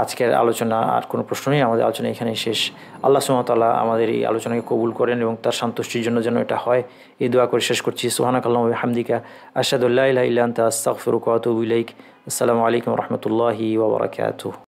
আজকের আলোচনা আর কোনো প্রশ্ন নেই, আমাদের আলোচনা এখানেই শেষ। আল্লাহ সুবহানাহু ওয়া তাআলা আমাদের এই আলোচনাকে কবুল করেন এবং তার সন্তুষ্টির জন্য যেন এটা হয়, এই দোয়া করে শেষ করছি। সুবহানাকাল্লাহু ওয়া বিহামদিকা, আশহাদু আল্লা ইলাহা ইল্লা আনতা, আস্তাগফিরুকা ওয়া আতুবু ইলাইক। আসসালামু আলাইকুম ওয়া রাহমাতুল্লাহি ওয়া বারাকাতুহু।